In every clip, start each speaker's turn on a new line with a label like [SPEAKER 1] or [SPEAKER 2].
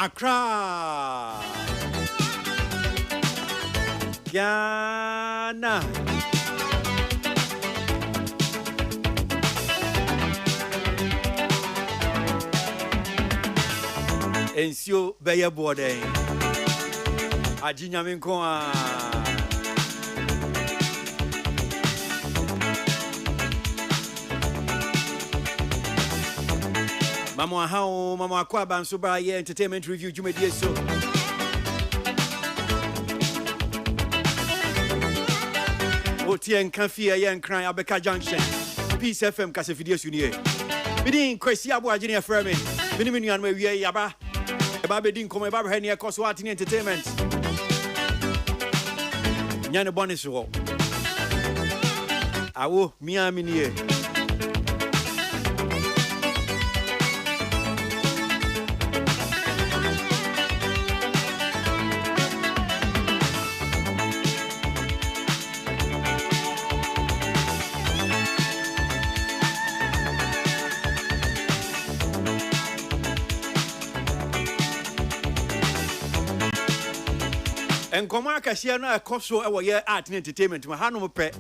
[SPEAKER 1] Accra, Ghana. Ensio beye bode. Ajinya minko Mama how mama kwaba nso ba ye entertainment review jumedie so. Otien kanfie ye nkran Abeka Junction. Peace FM kase video sunie. Bidin kwesi abo agene afra me. Bini me nuan ma wie yaba. Eba bedin komo eba he ne ekoso atini entertainment. Nyane bonus wo. Awo miami nie. And Comaka Siana, a coso our year art and entertainment, Mahano Pe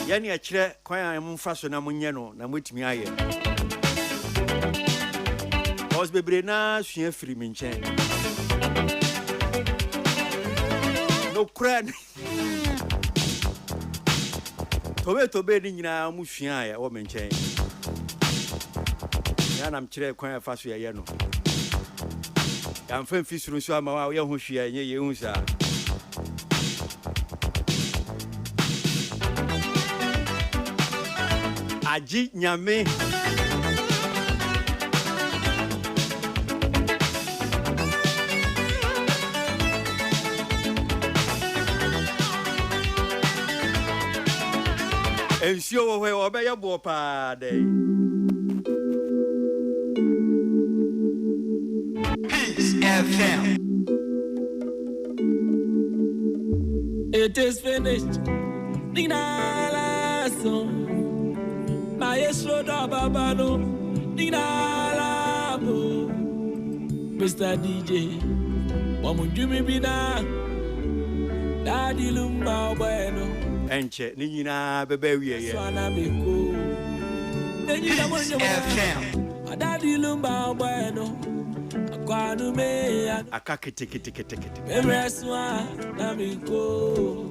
[SPEAKER 1] Yani a chair, Quia and Munfaso Namuniano, Namwit me aye. Osbe Brena, she free minchen. No cran Tomato bedding now, Mushia, or minchen. Yanam chair, Quia Fasia Yano. I'm from Fisher, so I'm a young Hushia, and ye unsa. Aji Nyame. And show where obey your bopa day.
[SPEAKER 2] FM.
[SPEAKER 3] It is finished. Nina Lasso. Maestro da Babano. Nina Labo. Mr. DJ. Wamu Jimmy Bina. Daddy Lumba Bueno.
[SPEAKER 1] Enche, Nina Bebe.
[SPEAKER 3] Swana Biko.
[SPEAKER 2] FM.
[SPEAKER 3] Daddy Lumba Bueno.
[SPEAKER 1] Akakitiki.
[SPEAKER 3] Emreswa Namiko.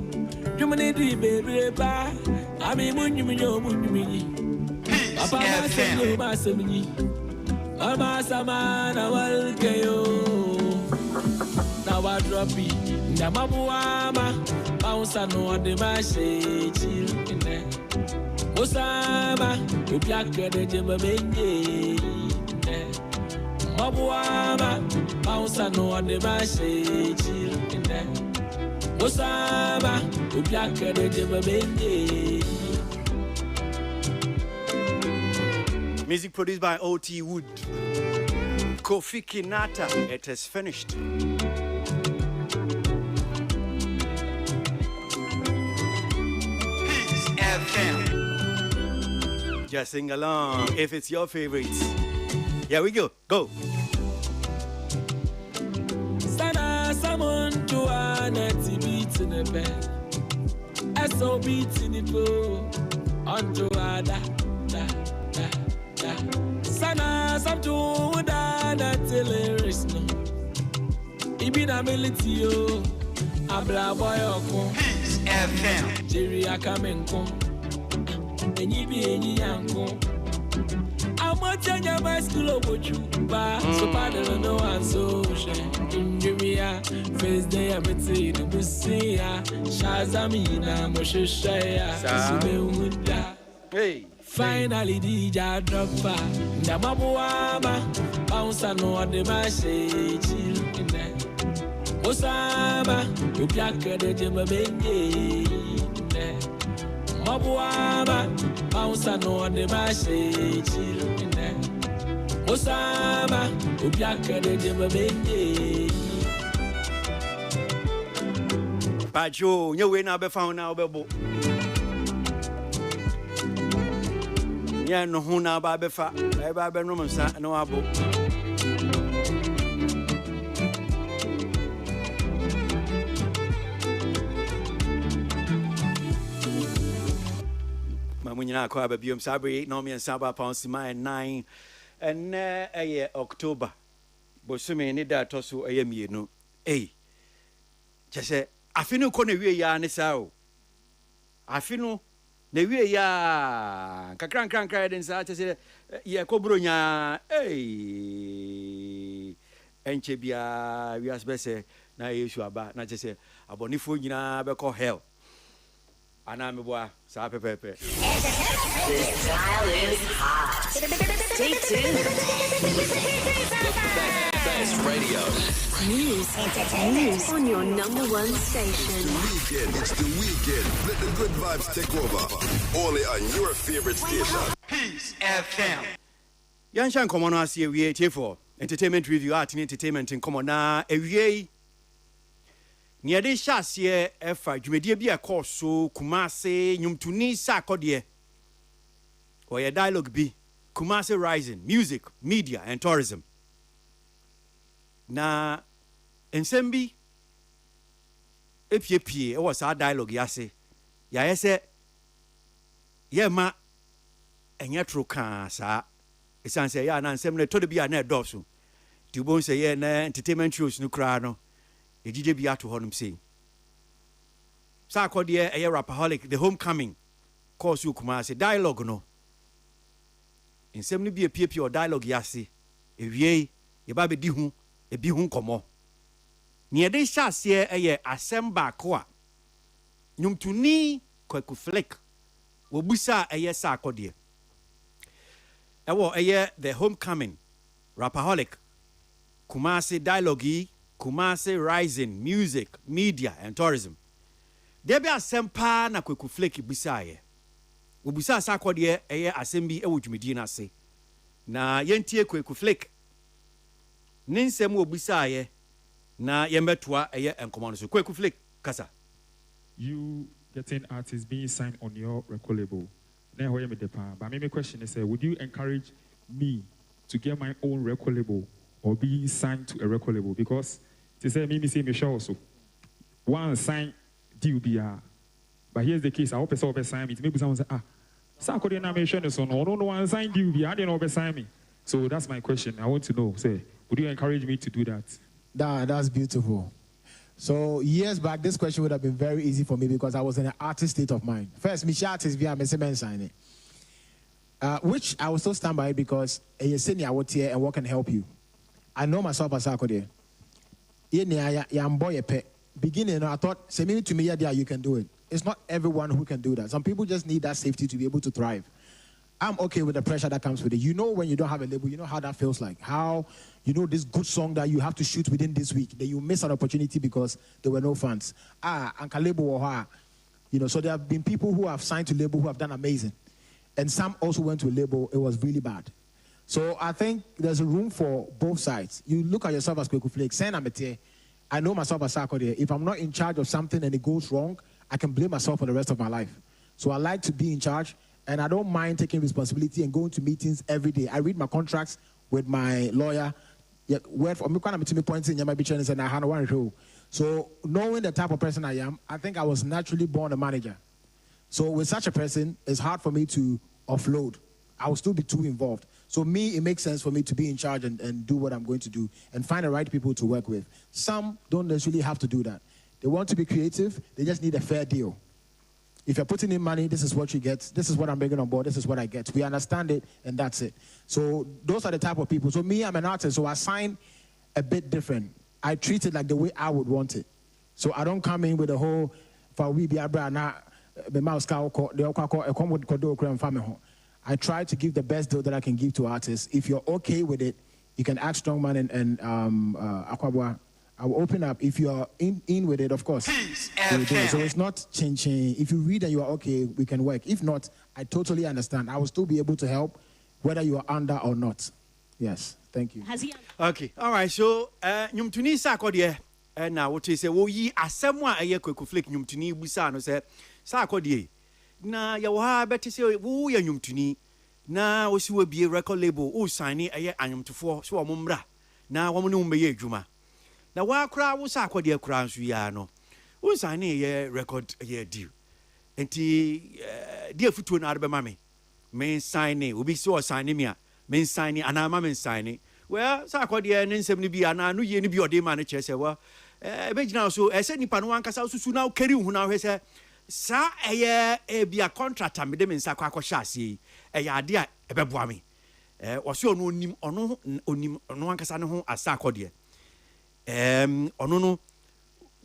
[SPEAKER 3] Jumanity baby ba. Ami munyu. Papa
[SPEAKER 2] FM.
[SPEAKER 3] Masami. Mama Samana Walkeyo. Now I drop it. Namabuama. Bounce no de mache. Osama. You black de Jemabenge. Mabuama, bounce no on the machine. Osama, you black at the
[SPEAKER 1] Music produced by O.T. Wood. Kofi Kinata. It is finished.
[SPEAKER 2] Peace FM.
[SPEAKER 1] Just sing along if it's your favorites. Here we go. Go.
[SPEAKER 3] Sana someone to an beat in the bed. So beat in the pool. Onto a da. Sana some to that lyrics no. Ibina militio. Abla boy oko.
[SPEAKER 2] Peace FM.
[SPEAKER 3] Jerry Akamenko. And you be any yanko. I'm watching your bicycle about you, so pardon no one so Jimmy, first day I'm at the Busia, Shazamina, Moshaya,
[SPEAKER 1] Hey.
[SPEAKER 3] Finally, DJ dropper, Namabuama, bounce and no on the machine. Osama, you black at the Jimabenge. Mabuama, bounce and no on the machine. Osama, you black at the Jimabenge.
[SPEAKER 1] Pacho, you win now be found now, Bebo. Yeah, no, who now, Babefa, Babe, no, no, abo. munyina kwa ba biom sabre no me saba pounds my 9 and October bosome ni da toso mienu chese afinu ko na wie ya ne sao afinu na wie ya kakran den sa chese ye kobronya enche bia wias bese na yesu aba na chese abonifo nyina be ko hell ana meboa sa pepepe.
[SPEAKER 4] This dial is hot. Stay tuned.
[SPEAKER 2] Best radio.
[SPEAKER 4] News on your number one station.
[SPEAKER 5] It's the weekend. Let the good vibes take over. Only on your favorite station.
[SPEAKER 2] Peace FM.
[SPEAKER 1] Yanshan komono asie wie for entertainment review art and entertainment in komona ewie ni ade hyasie efa dwumedie bia koso Kumase nyumtuni sakodie or your dialogue be Kumase Rising Music, Media and Tourism. Na ensembi epiepie e was our dialogue yase ya yese ye ma enye tro kan sa esan se ya na nsem ne to de bia na edoso ti bon se ye na entertainment shows no kra no ejije bia to honum sei sa akodie eye Rapaholic the homecoming course Kumase dialogue no nsem no bia piepie o dialogue yase ewie ye ba be di hu ebi hu komo ni ede hyase eye asemba ko a nyumtuni kwaku flick wo busa eye sa akodie ewo eye the homecoming Rapaholic Kumase dialogue Kumase Rising Music, Media and Tourism. There be asempa na kwaku flick busa ye wo busa sa akodie eye asembi ewo dwumedi na se na yentie kwaku flick ninsem wo busa ye na yembetua eye enkomo no so kwaku flick kasa.
[SPEAKER 6] You getting artists being signed on your record label. Then how you me depend. But my question is, would you encourage me to get my own record label or be signed to a record label? Because they say me say me sure also. One sign deal be but here's the case. I hope it's all sign me. Maybe someone say so could you not mention this one? No one sign deal be. I didn't know sign me. So that's my question. I want to know. Say, would you encourage me to do that?
[SPEAKER 7] That's beautiful. So years back, this question would have been very easy for me because I was in an artist state of mind. First, my artist via my signing, which I will still stand by because a senior out here and what can help you. I know myself as a there. I'm boy a pet. Beginning, I thought, say maybe to me, yeah, you can do it. It's not everyone who can do that. Some people just need that safety to be able to thrive. I'm okay with the pressure that comes with it. You know, when you don't have a label, you know how that feels like. How, you know, this good song that you have to shoot within this week, then you miss an opportunity because there were no fans. Anka label or you know, so there have been people who have signed to label who have done amazing. And some also went to a label, it was really bad. So I think there's a room for both sides. You look at yourself as Kwaku Flick, I know myself as Sarkodie. If I'm not in charge of something and it goes wrong, I can blame myself for the rest of my life. So I like to be in charge. And I don't mind taking responsibility and going to meetings every day. I read my contracts with my lawyer. So knowing the type of person I am, I think I was naturally born a manager. So with such a person, it's hard for me to offload. I will still be too involved. So me, it makes sense for me to be in charge and do what I'm going to do and find the right people to work with. Some don't necessarily have to do that. They want to be creative. They just need a fair deal. If you're putting in money, this is what you get. This is what I'm bringing on board. This is what I get. We understand it, and that's it. So those are the type of people. So me, I'm an artist, so I sign a bit different. I treat it like the way I would want it. So I don't come in with the whole, I try to give the best deal that I can give to artists. If you're okay with it, you can ask Strongman and Akwabwa. I will open up. If you're in with it, of course. So it's not changing. If you read and you are okay, we can work. If not, I totally understand. I will still be able to help, whether you are under or not. Yes, thank you.
[SPEAKER 1] Okay, all right. So, nyumtuni sakodie, na what you say? Wo yi asemwa eye Kwaku Flick nyumtuni busa no say sakodie. Na ya wa beti say wo ya nyumtuni na wo si wo bie record label wo sign eye anyumtufo so wo mmra na wo ne wo meye adwuma. Na wa kra wo sakodie kra nso ya no. Wo sign eye record eye deal. Enti dear futu na arbe mame men sign it obi so sign me a men sign it ana ma men sign it well sa akode ne nsem ni bia na no ye ni bi ode ma ne kire se well ebegina so ese nipa no wankasa susu na kari hu na hwe se sa eye bia contractor me de men sa kwa akosha ase eye ade a ebeboa me ose ono onim ono wankasa ne ho asa akode ono no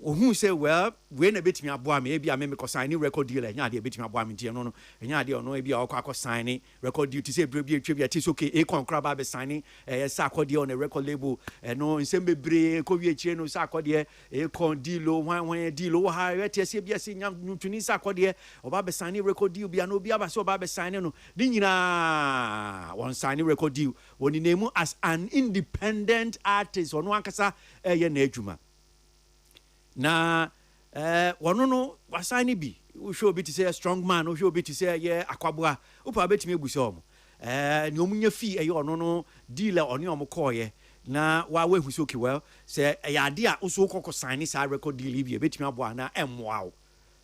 [SPEAKER 1] ohun say well we na betimi aboa me bia me ko sign record deal enya de betimi aboa me tie no enya de ono bia akọ sign record deal to say bre bia twa bia ti so okay e konkra ba be sign sa akode on a record label no nsem bebre ko wie chire no sa akode e kon deal o wan deal o ha yete se bia se nyam ntuni sa akode oba be sign record deal bia no bia ba so oba be sign no di nyina one sign record deal woni name as an independent artist ono ankasa ye na adwuma na wono no wasani bi wo show bi to say a strong man wo show bi to say yeah akwaboa wo pa betimi ebuso omo ni omunya fi ono no dealer oni omo call ye na wa hu so okay well say ya ade a wo so kokko sign sa record deal bi betimi aboa na emmoa wo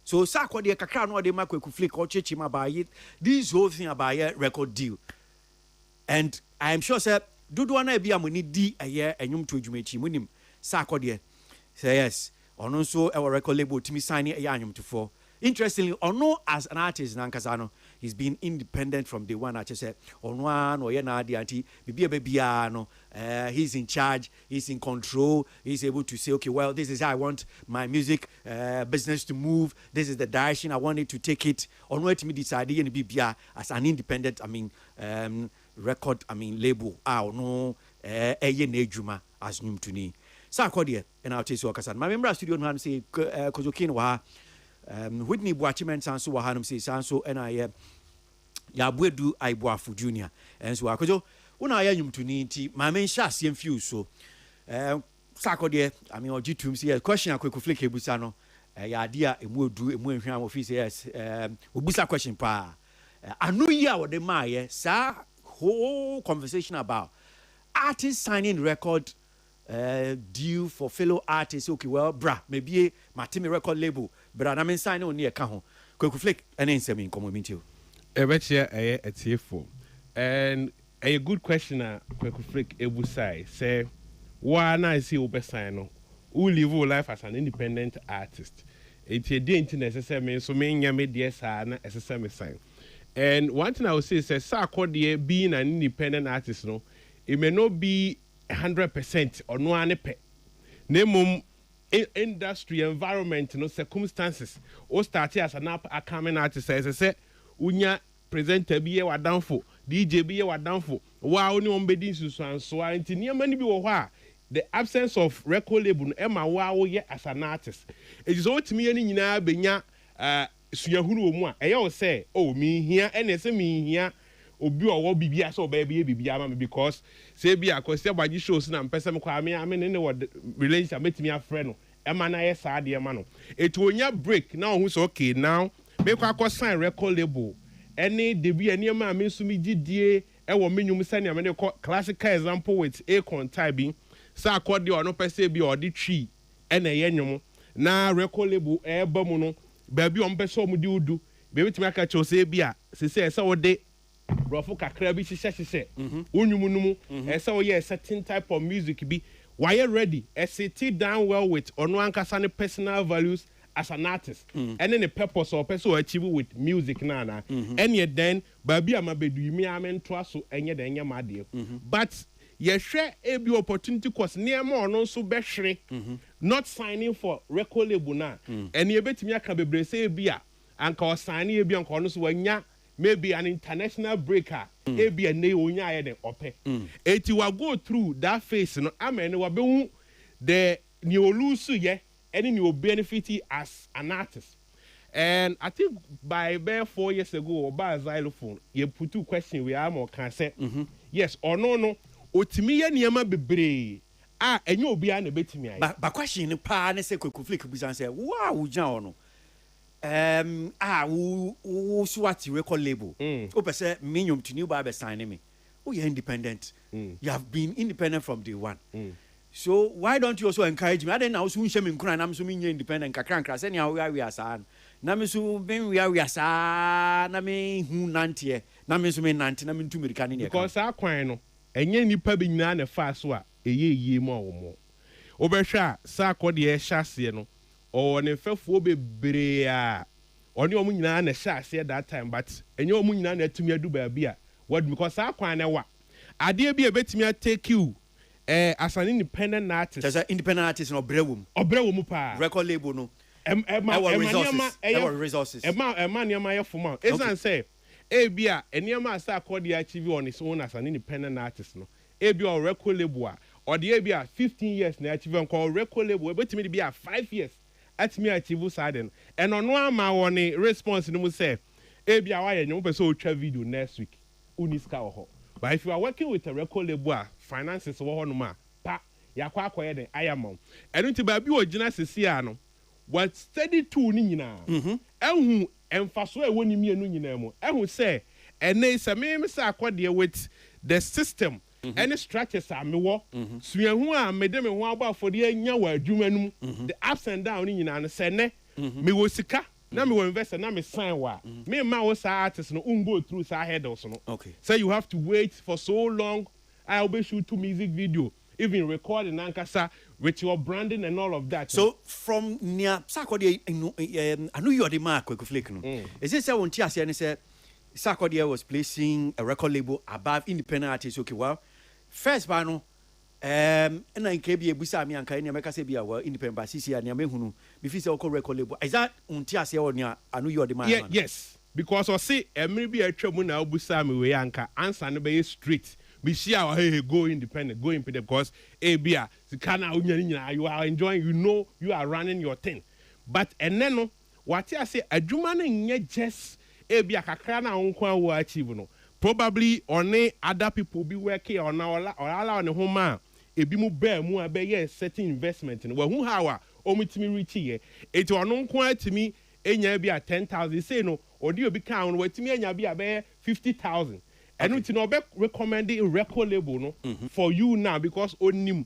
[SPEAKER 1] so sa akode kakra no de makwaku flick o chechi ma ba yi this whole thing about record deal and I am sure say dodo na bia mo ni di enyum to adwumachi munim sa akode say yes ono so our record label to me sign anyum to for interestingly ono as an artist nankasano he's been independent from day one. I just said ono an or na adi anti bibia no he's in charge, he's in control, he's able to say okay well this is how I want my music business to move, this is the direction I want it to take it. Ono let me decide yen bibia as an independent record label ono eye na adwuma as nyum to ni sa akode and I'll tell you okasan my member studio no han say kozokin wa Whitney Boachimen sanso wa hanum say sanso and I ya Buedu Aiboafo Junior and so akojo una ya nyumtuni nti ma men sha asem fiu so sa akode ogitum say question akweku flick ebusa no ya dia emu odu emu enhwan office yes obusa question pa anu yi a wode ma ye sa whole conversation about artists signing record deal for fellow artists okay well bra maybe my team record label but I mean sign on near ka Kweku Flick and nsem in community
[SPEAKER 8] e be chia a tiefo and a good questioner Kweku Flick ebusai say why na see obe sign no who live life as an independent artist it e dey necessary me so me nya me dey sa na necessary me sign and one thing I would say is sa akode being an independent artist no it may not be 100% or no anepe nemum industry environment no circumstances o start as an upcoming artist say unya presenter bi ye wadanfo DJ bi ye wadanfo wa oni on bedin susan so anti niam ni bi wo ho a the absence of record label no ema wa wo ye as an artist it is what me ani nyina benya suahuru omu a eye wo say oh mi hia ene say mi hia obi owo bibia so oba bibia ma me because say bia kwese agbaji shows na mpese me kwa me ne wo relationship metimi afre no e ma na ye sa de ma no etu onya break na ohun so okay now me kwa sign record label any debut any ma me so mi gidie e wo menum sane me ne classical example with Akon Taibi sa akode ono pese bi odi twi e na ye nwom na record label e ba mu no ba bi on pese o mu di udu be betimi aka cho say bia se wo de brofo kakra bi hihye onyumunumu ese wo ye certain type of music bi why you ready sit down well with ono ankasa ne personal values as an artist and then the purpose or person achieve with music na and yet then baby amabedu mi amento aso enye de enye made but ye hwe e bi opportunity course near more no so be hwere not signing for record label na and ye betimi aka bebre say bia anka o sign e bi anka no so wanya maybe an international breaker ebi ene onya ye de ope eti wa go through that phase no amen wa be hu the ni olusu ye any ni benefit as an artist. And I think by 4 years ago about xylophone you put two question we are more can say yes or no otimi ye niam bebre enye obi a na betimi aye
[SPEAKER 1] ba question ni pa na say Kweku Flick bi say wow jan ono wo swati record label o pese minyum to new ba sign me oh you independent you have been independent from day one so why don't you also encourage me I don't know so unhye me nkran am so me independent kakra say nya we are san na me so ben wia saa na me hu nante na me so me nante na me ntu mirika ne ne
[SPEAKER 8] because akwan no enye nipa bi nyina na fa so a eye mu awomo obehwe a sa akode e hyase no o ne fefuo bebre a oni omu nyina na hyase that time but enye omu nyina na atumi adu ba bia what because akwan na wa ade bi e betumi take you as an independent artist.
[SPEAKER 1] There's an independent artist no
[SPEAKER 8] brewum pa
[SPEAKER 1] record label no resources
[SPEAKER 8] niama ye formal esan say bia eniama asa accord ya achieve on his own as an independent artist no bia o record label a or the bia 15 years na achieve on call record label betimi be 5 years at me achieve sudden and ono ama won response no mu say bia wa ye nyum pese o twa video next week uniska ho. But if you are working with a record label, finances wo no ma pa yakwa akoye den ayamon enu ti ba bi ogina sesi ano what steady to ni nyina ehu emfaso e woni mienu nyina mu ehu say ene se me say akode with the system any structures are me wo suahu a me de me ho abafode anya wa adwuma num the ups and down ni nyina no se ne me wo sika na me will invest na me sign wa me ma wo sa artist no go through sa hurdles no
[SPEAKER 1] okay
[SPEAKER 8] so you have to wait for so long. I'll be shoot to music video even recording ankasa with your branding and all of that.
[SPEAKER 1] So from near Sakode anu you the mark Kwekuflake no is it say won ti ase ne say Sakode was placing a record label above independent artists okay well first ba no na nke bi ebusa mi anka ne meka say bi a independent ba sisi ne mehunu bi fi say o record label is that unti ase won near anu you the mark
[SPEAKER 8] yes because o say emri bi atwa mu na obusa mi we anka answer no be straight. Be sure hey go independent because bia sikana unya you are enjoying you are running your thing but eneno what I say adwuma na nye just bia kakra na onko wo achieve no probably only other people be working on or on home ebi mu bear mu abeye certain investment no hu how a omitimi reach here it ono nko atimi enya bia 10,000 say no odi obi kan no watimi enya bia be 50,000. And we no be recommending a record label no for you now because onim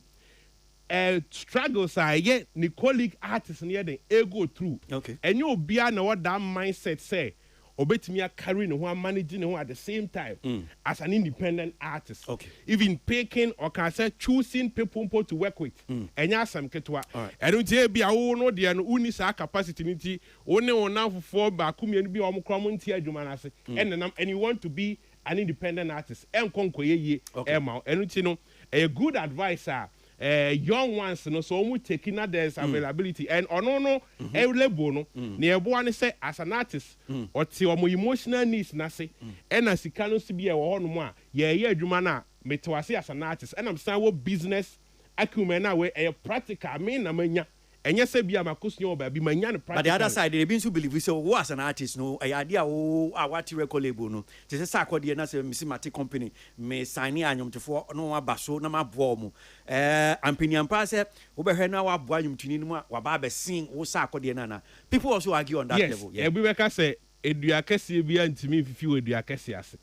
[SPEAKER 8] struggles are yet the colleague artists near the go through.
[SPEAKER 1] Okay.
[SPEAKER 8] And you be na what that mindset say obetimi carry no one managing no at the same time as an independent artist.
[SPEAKER 1] Okay.
[SPEAKER 8] Even picking or can say choosing people to work with. And ya some ketwa. And we be a no the no uni sa capacity niti one on for ba kumi bi o mo krom ntia adwuma na se. And you want to be an independent artist and konkoye ema enuti no a good advisor young ones no so mu taking that there's availability and no e label no na ebo an say as an artist or ti omo emotional needs na say and as sika no si bia wo hono a ye adwuma na metewase as an artist and I'm saying what business acumen na we e practical me na manya enye se bia makosunyo ba bi manya ne practical. But
[SPEAKER 1] the other side they been so believe so who as an artist no idea o awati record label no te se Sakode na se misimati company me sign anyomtefo no abaso na maboa mu ampiniampa se wo behwe na waboa anyomtuni no wa ba be sing wo Sakode na people also argue on that level.
[SPEAKER 8] Yeah we beka say edua kese bia ntimi fifi edua kese ase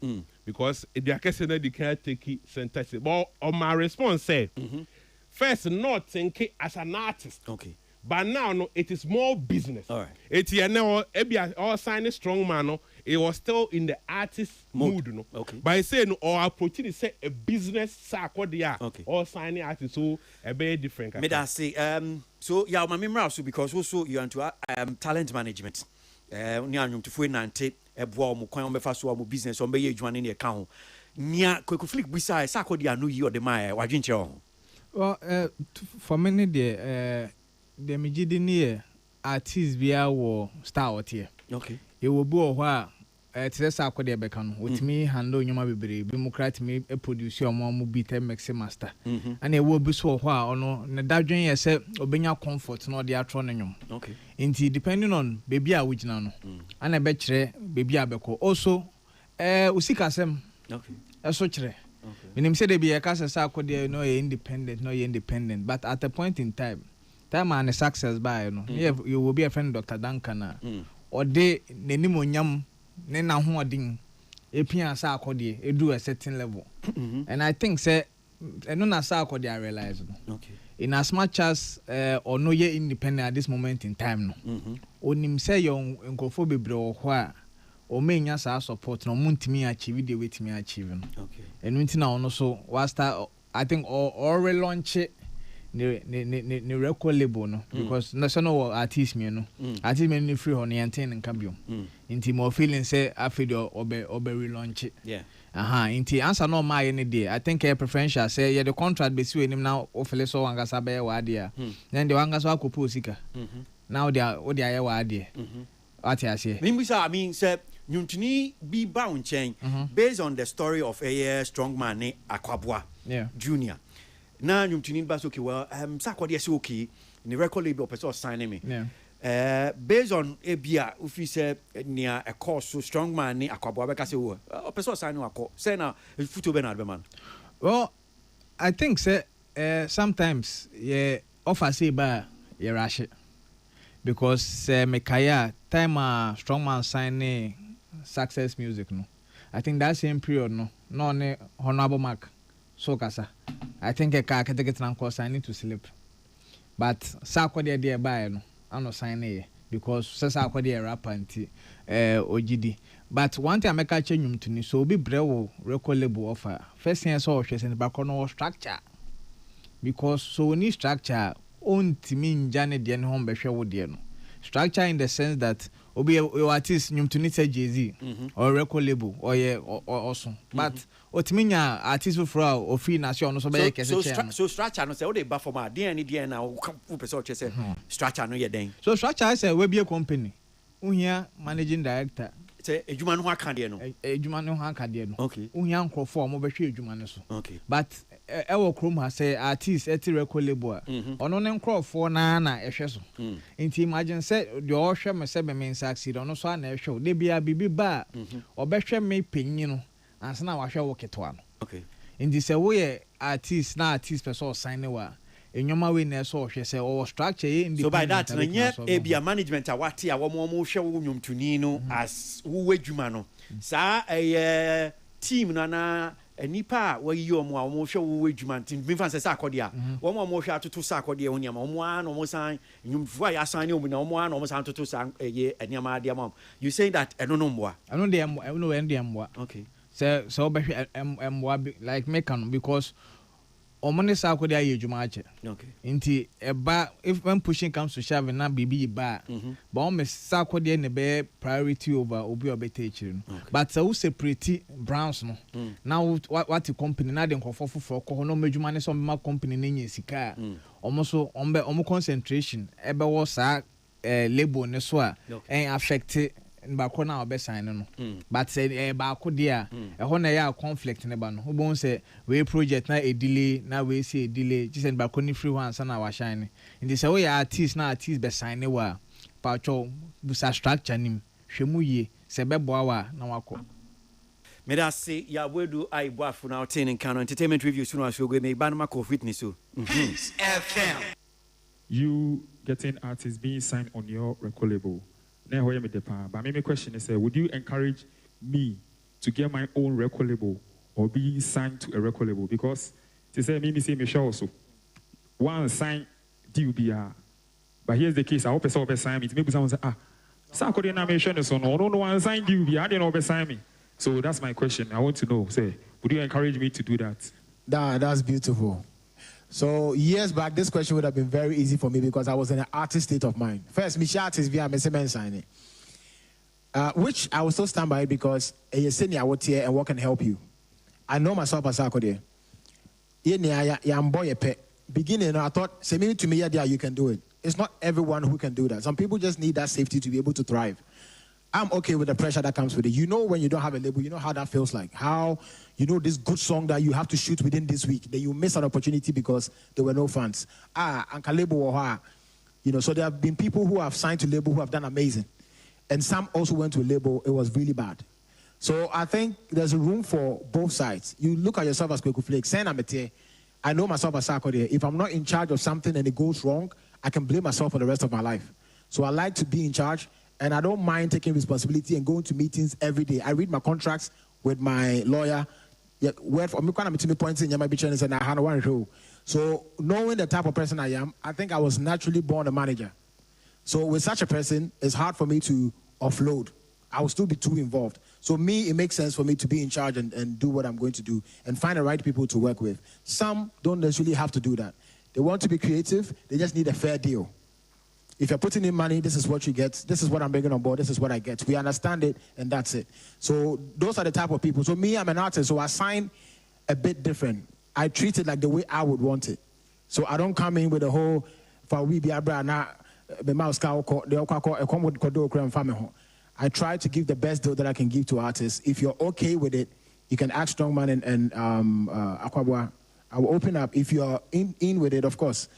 [SPEAKER 8] because edua kese na di can take center say but on my response say first not think as an artist.
[SPEAKER 1] Okay.
[SPEAKER 8] But now, no, it is more business.
[SPEAKER 1] All right.
[SPEAKER 8] It's now, all signing strong man, no, it was still in the artist mood, no.
[SPEAKER 1] Okay.
[SPEAKER 8] By saying, or approaching, say a business sack,
[SPEAKER 1] okay.
[SPEAKER 8] All signing artist, so a very different.
[SPEAKER 1] May I say, so yeah, my memory also because also you are into talent management. Nyanyum to fue nante, ebo mo kwan omefa so mo business on be ye adwane ne ka ho. Nia Kwekuflake bisa Sakode anu yi odema wadwinche ho.
[SPEAKER 9] Well, for many the Mijidini artists via war star out here.
[SPEAKER 1] Okay.
[SPEAKER 9] It will be a while. Sakode Becano with me handle Yuma Bibri, Democrat me a producer more beat a mixing master. And it will be so a while or no, Nadajun yourself, Obenya comfort, not the atronium.
[SPEAKER 1] Okay.
[SPEAKER 9] Indeed, depending on baby a which nano. And I bet baby abeco. Also, Usikasem.
[SPEAKER 1] Okay.
[SPEAKER 9] A sochre. When him said they be a casa Sakode, no independent, but at a point in time and a success by no, you will be a friend of Dr. Duncan or they Nenimonyam, Nena Hoarding, a Pia Sakode, do a certain level. And I think, say, I know Sakode I realize.
[SPEAKER 1] Okay.
[SPEAKER 9] in as much as or no ye independent at this moment in time no onim say yon nkofo bebre wo ho a o menya sa support no muntimi achieve the way timi achieve no
[SPEAKER 1] okay
[SPEAKER 9] enu ntina ono so was start I think or relaunch ne record label no because national artist me no artist me no free ho ne enten nka biom nti mo feeling say afid obe relaunch
[SPEAKER 1] yeah
[SPEAKER 9] inti answer no ma ye ne dey I think preferential say ye the contract be si enim na o fele so wangasa be wa dey then the wangasa akopose sika now they are aye wa dey what you say
[SPEAKER 1] I mean say Nyuntini be bound chain based on the story of a strong man named Akwaboah Junior. Now Nyuntini bas okay well Sarkodie is okay in the record label person signing me. Based on Abia if you say near a course so strong man named Akwaboah because say person signing akọ say now futo Bernard man.
[SPEAKER 9] Well I think say sometimes yeah offer say ba you rush it because Mekaya time strong man signing Success Music no I think that same period no ne Honorable Mark so kasa I think a car can get an course I need to sleep but Sarkodie there buy no I no sign here because Sarkodie rapper anti OGD but one time I make a change to ni so be brewo record label offer first thing I saw was in the back no structure because so ni structure on timi njane de ne hom behwe wo de no structure in the sense that obi your artist nyum to say Jay-Z or record label or yeah or so but otiminya artist for o free na so no so be kese
[SPEAKER 1] so structure no say o dey ba for ma dey any dey na wo person say structure no ye den
[SPEAKER 9] so structure say we be a company uhia managing director
[SPEAKER 1] say ejuma no ho aka dey no
[SPEAKER 9] ejuma no ho aka dey no
[SPEAKER 1] okay
[SPEAKER 9] uhia nkrofo mo be hwe ejuma no so
[SPEAKER 1] okay
[SPEAKER 9] but ewo krom ha say artist eti record label ono ne nkrofo na ehwe so nti imagine say de o hwe me say be me succeed ono so na ehwe de bia bibi ba obehwe me panyi no ansa na wa hwe wo ketwa no
[SPEAKER 1] okay
[SPEAKER 9] nti say wo ye artist na artist person sign wa enyoma we na so hwe say o structure ye
[SPEAKER 1] so by that na nye ebia management awate a wo mo hwe wo nwomtuni no as wo wadwuma no sa team na enipa wa yi omo a mo hwe wo adwuma ntin bi fan se Sarkodie a wo mo hwe atoto Sarkodie ho niam omo a no mo san nyumfo ya san ne omo na omo a no mo san atoto san eniam ade am you saying that eno no mboa
[SPEAKER 9] eno de eno we de mboa
[SPEAKER 1] okay
[SPEAKER 9] so be mboa like make am because omo ne Sarkodie aye adwuma ache
[SPEAKER 1] okay
[SPEAKER 9] nti eba if when pushing comes to shove na bibi ba but o me Sarkodie ne be priority over obi obetechiri no but so separate Browns no now what the company na de nkofo foforo ko no madwuma ne so ma company na nya sika omo so omo concentration ebe wo sa label ne so a affect ba ko na obe sign no but say ba ko dia ho na ya conflict ne ba no obon say we project na a delay na we say a delay just ba ko ni free one sana wa shine in the say we artist na artist be sign wa pa cho busa structure nim hwemu ye se be boa wa na wako
[SPEAKER 1] me da say ya wedu ai boafu na obtain in Kano entertainment review soon as we go make banama ko fitness so
[SPEAKER 2] FM
[SPEAKER 6] you getting artists being signed on your record label. Now, but my question is, would you encourage me to get my own record label or be signed to a record label? Because they say me say Michelle also one sign DUBR, but here's the case. I hope someone sign me. Maybe someone say, Sarkodie na mention so no one sign DUBR. I didn't know sign me. So that's my question. I want to know. Say, would you encourage me to do that?
[SPEAKER 7] That's beautiful. So years back, this question would have been very easy for me because I was in an artist state of mind. First, Michelle artist via Messemen signing, which I will still stand by because a senior out here and what can help you. I know myself as Sarkodie. Beginning, I thought, say maybe to me, yeah, you can do it. It's not everyone who can do that. Some people just need that safety to be able to thrive. I'm okay with the pressure that comes with it. You know, when you don't have a label, you know how that feels like. How, you know, this good song that you have to shoot within this week, then you miss an opportunity because there were no fans. Anka label or you know, so there have been people who have signed to label who have done amazing. And some also went to a label, it was really bad. So I think there's a room for both sides. You look at yourself as Kweku Flake, I know myself as Sarkodie. If I'm not in charge of something and it goes wrong, I can blame myself for the rest of my life. So I like to be in charge. And I don't mind taking responsibility and going to meetings every day. I read my contracts with my lawyer. So knowing the type of person I am, I think I was naturally born a manager. So with such a person, it's hard for me to offload. I will still be too involved. So me, it makes sense for me to be in charge and do what I'm going to do and find the right people to work with. Some don't necessarily have to do that. They want to be creative. They just need a fair deal. If you're putting in money, this is what you get. This is what I'm bringing on board. This is what I get. We understand it, and that's it. So those are the type of people. So me, I'm an artist, so I sign a bit different. I treat it like the way I would want it. So I don't come in with the whole I try to give the best deal that I can give to artists. If you're okay with it, you can ask Strongman and Akwabwa. I will open up. If you're in with it, of course,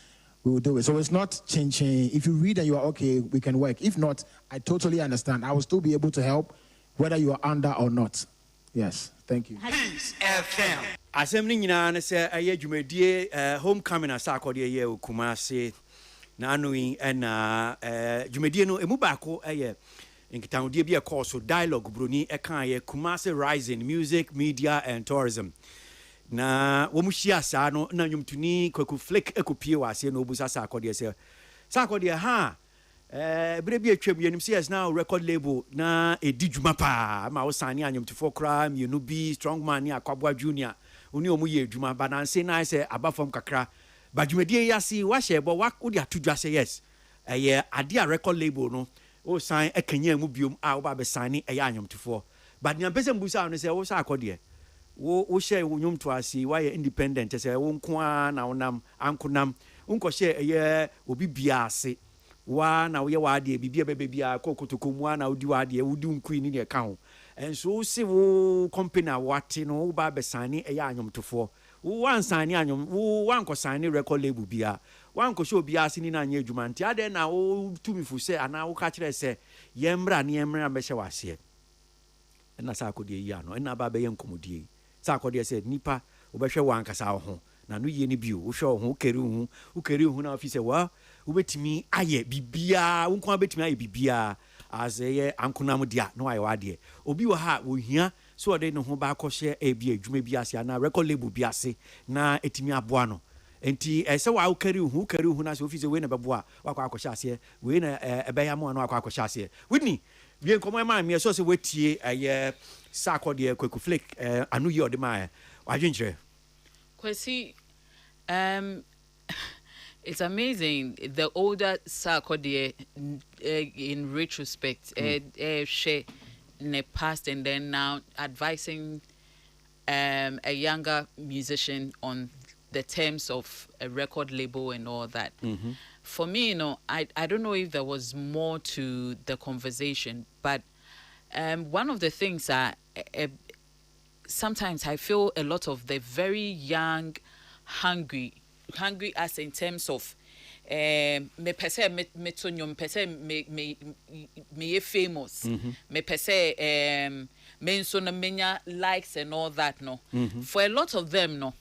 [SPEAKER 7] we will do it. So it's not changing. If you read and you are okay, we can work. If not, I totally understand. I will still be able to help, whether you are under or not. Yes, thank you.
[SPEAKER 2] Peace FM.
[SPEAKER 1] Asem ni nyina na se aye dwumadie homecoming asa akode ye Kumase na anui na dwumadie no emu baako aye nkitahodie bi e course dialogue broni e kan ye Kumase Rising Music, Media and Tourism. Na wo mu hia sa no na nwumtuni Kwaku Flick ekopie wase no obusa sa akode se sa akode ha bere bi atwam yenim se yes now record label na edi dwuma pa ma wo sane anyumtufo kra mienu bi Strongman ni Akwabwa Junior oni omu ye dwuma ba na nse na se abafom kakra ba dwumadie yasi wa hyebo wa wo de atodwa se yes eye ade a record label no o sign ekanya mu biom a wo ba be sign eye anyumtufo ba nya pese mbusa no se wo sa akode wo share wo nyumto asi wa ye independent se wo nko a na wonam ankonam unko share eye obi bia ase wa na wo ye wa de bibia bebia kokotokomu na wodi wa de wodi nkui ni de ka ho enso se wo company wate no wo ba be sane eye anyomtofo wo wan sane anyom wo wan ko sane record label bia wan ko show bia ase ni na anya adwuma nti ade na wo tumi fu se ana wo ka kire se yemra be hye wase na sa akode yi ano na ba be ye nkomodie sa akode se nipa wo be hwe wan kasa wo ho na no ye ni bio wo hwe ho ukeri hu na ofise wa ubetimi aye bibia wonko abetimi aye bibia azeye ankonam dia no aye wade obi wa ha wo hia so ode no ho ba akɔhye ebi adwuma bi ase na record label bi ase na etimi aboa no enti se wa ukeri hu na so ofise we na beboa wakɔ akɔhye ase we na ebeya mo no akɔ akɔhye ase Whitney bi enkomo ma me so se wetie aye sakode Kwaku Flick anu ye ode ma wadwenkyerɛ
[SPEAKER 10] Kwesi it's amazing the older Sarkodie in retrospect share in the past and then now advising a younger musician on the terms of a record label and all that. For me, I don't know if there was more to the conversation, but one of the things sometimes I feel a lot of the very young hungry as in terms of me pese me tonyo me famous me pese me nso na menya likes and all that no for a lot of them no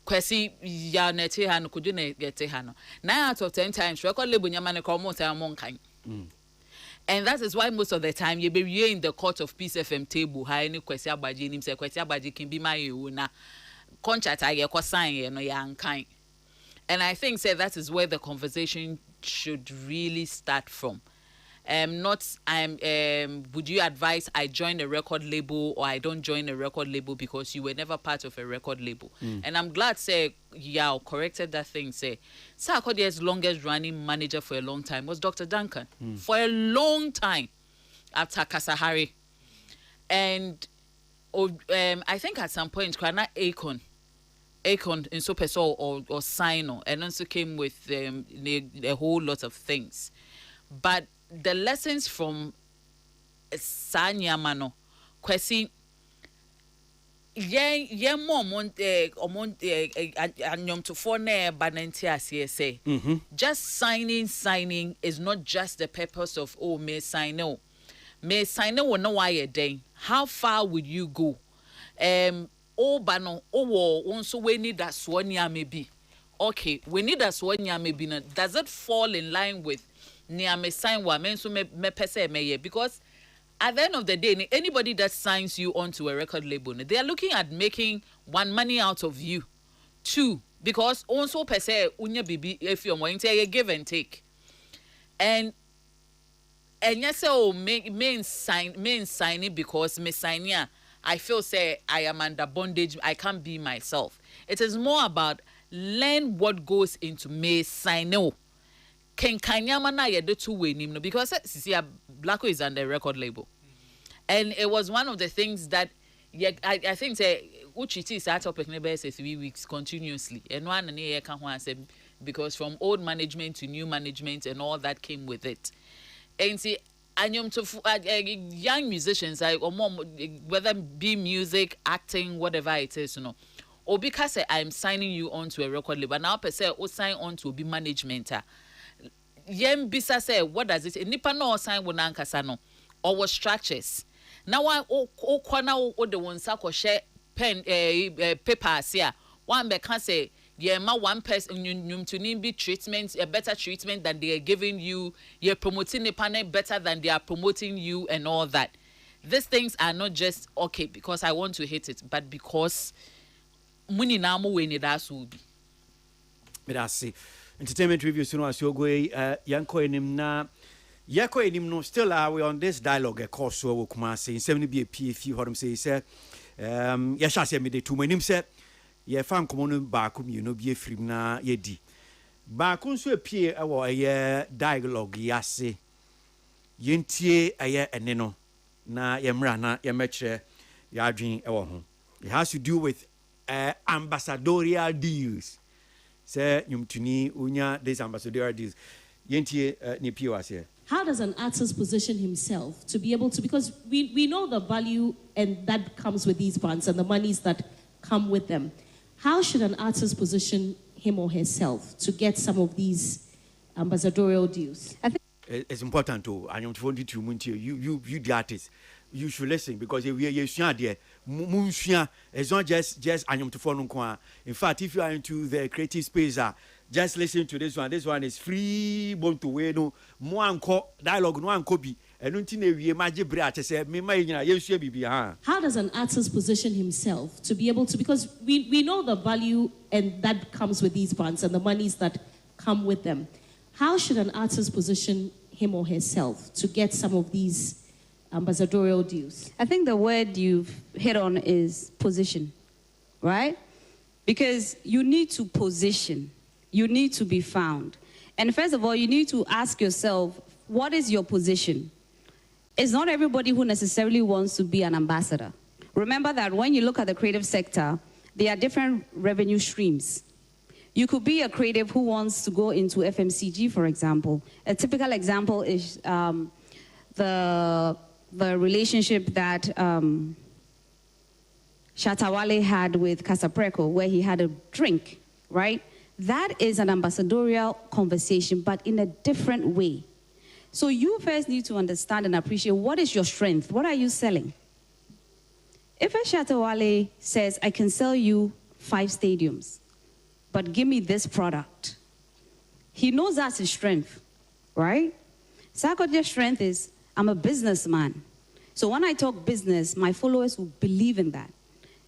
[SPEAKER 10] Kwesi ya nete ha no kudu na yete ha no 9 out of 10 times record label nyama ne ko mo say mo nkan and that is why most of the time you be in the court of Peace FM table ha any Kwesi Agbaje nim say Kwesi Agbaje can be my na contract I ko sign no ya nkan. And I think that is where the conversation should really start from. Would you advise I join a record label or I don't join a record label because you were never part of a record label? And I'm glad Yao corrected that thing. Sarkodie's longest running manager for a long time was Dr. Duncan. For a long time after Kasahari. And I think at some point Krana Akon in so peso or Sino and also came with a whole lot of things. But the lessons from Sanya Mano, Kwesi, ye more anyom to phone banantia CSA. Just signing is not just the purpose of may sign no will know why a day. How far would you go? Bano also we need that swania maybe. Okay, we need that swania maybe. Does it fall in line with near me sign wa men so me pese me because at the end of the day anybody that signs you onto a record label they are looking at making one money out of you, two because also per se unya bibi if you're going to give and take. And yes, so main signing because me sign ya. I feel say I am under bondage. I can't be myself. It is more about learn what goes into me sign. Ken kanyama na yedo two way nimno because see Blacko is under record label, and it was one of the things that I think say Uchiti is at up say 3 weeks continuously, and one and year can say because from old management to new management and all that came with it, and see. And to young musicians, or more, whether be music, acting, whatever it is, or because I'm signing you on to a record label, now per se, or sign on to be management. Yem bisa say, what does it? Nipa no sign with Nankasano or was structures. Now I corner or the one sack or share pen paper here. One can say. Yeah, one person you to need be treatment, a better treatment than they are giving you. You're promoting the panel better than they are promoting you and all that. These things are not just okay because I want to hit it, but because money now more when it has to be.
[SPEAKER 1] But I see entertainment reviews. You know, as you go, yanko enim na yako enim no. Still, we on this dialogue. A course so we come say 70 be a PFU. How them say yasha say me de two enim say. Ye fan komono baakum you know be free na ye di baakum so apie e wo ye dialogue yase yentie eye ene no na ye mra na ye mekire ya adwen e wo ho. It has to do with ambassadorial deals. Say nyumtuni unya this ambassadorial deals yentie ne pie wase.
[SPEAKER 11] How does an artist position himself to be able to, because we know the value and that comes with these brands and the monies that come with them. How should an artist position him or herself to get some of these ambassadorial deals? I think
[SPEAKER 1] it's important to you the artist. You should listen because we are there. It's not just in fact, if you are into the creative space, just listen to this one. This one is free, born to way no more dialogue, no one copy. How does
[SPEAKER 11] an artist position himself to be able to, because we know the value and that comes with these brands and the monies that come with them. How should an artist position him or herself to get some of these ambassadorial deals?
[SPEAKER 12] I think the word you've hit on is position, right? Because you need to position, you need to be found. And first of all, you need to ask yourself, what is your position? It's not everybody who necessarily wants to be an ambassador. Remember that when you look at the creative sector, there are different revenue streams. You could be a creative who wants to go into FMCG, for example. A typical example is the relationship that Shatta Wale had with Casapreco, where he had a drink, right? That is an ambassadorial conversation, but in a different way. So you first need to understand and appreciate what is your strength. What are you selling? If a Shatta Wale says, I can sell you 5 stadiums, but give me this product, he knows that's his strength, right? Sarkodie's strength is, I'm a businessman. So when I talk business, my followers will believe in that.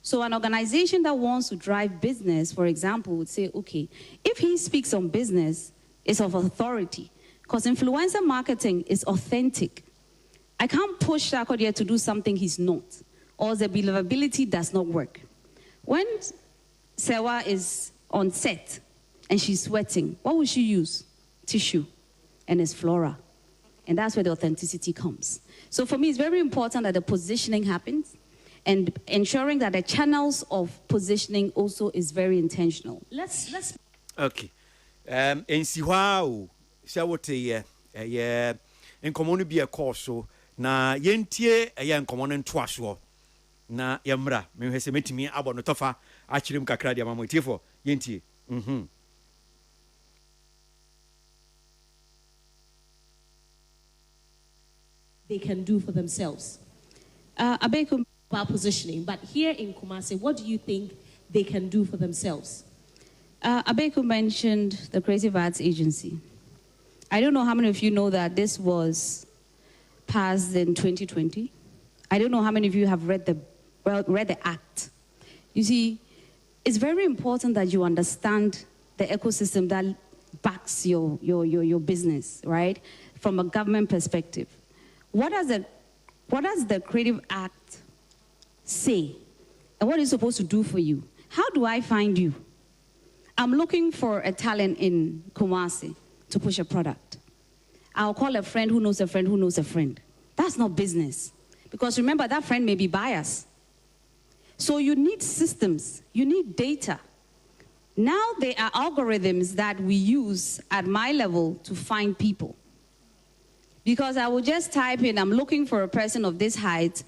[SPEAKER 12] So an organization that wants to drive business, for example, would say, okay, if he speaks on business, it's of authority. Because influencer marketing is authentic. I can't push Sarkodie to do something he's not, or the believability does not work. When Sewa is on set and she's sweating, what will she use? Tissue, and it's Flora. And that's where the authenticity comes. So for me, it's very important that the positioning happens and ensuring that the channels of positioning also is very intentional.
[SPEAKER 11] Let's.
[SPEAKER 1] Okay. And see how. So what in common be a course so na yentie in common and twaso na yamra me hese metimi abo no tofa achirim kakra dia mamotie for yentie
[SPEAKER 11] they can do for themselves about positioning, but here in Kumasi, what do you think they can do for themselves?
[SPEAKER 12] Abeku mentioned the Creative Arts Agency. I don't know how many of you know that this was passed in 2020. I don't know how many of you have read the act. You see, it's very important that you understand the ecosystem that backs your business, right? From a government perspective. What does the Creative Act say? And what is it supposed to do for you? How do I find you? I'm looking for a talent in Kumasi to push a product. I'll call a friend who knows a friend who knows a friend. That's not business. Because remember, that friend may be biased. So you need systems, you need data. Now there are algorithms that we use at my level to find people. Because I will just type in, I'm looking for a person of this height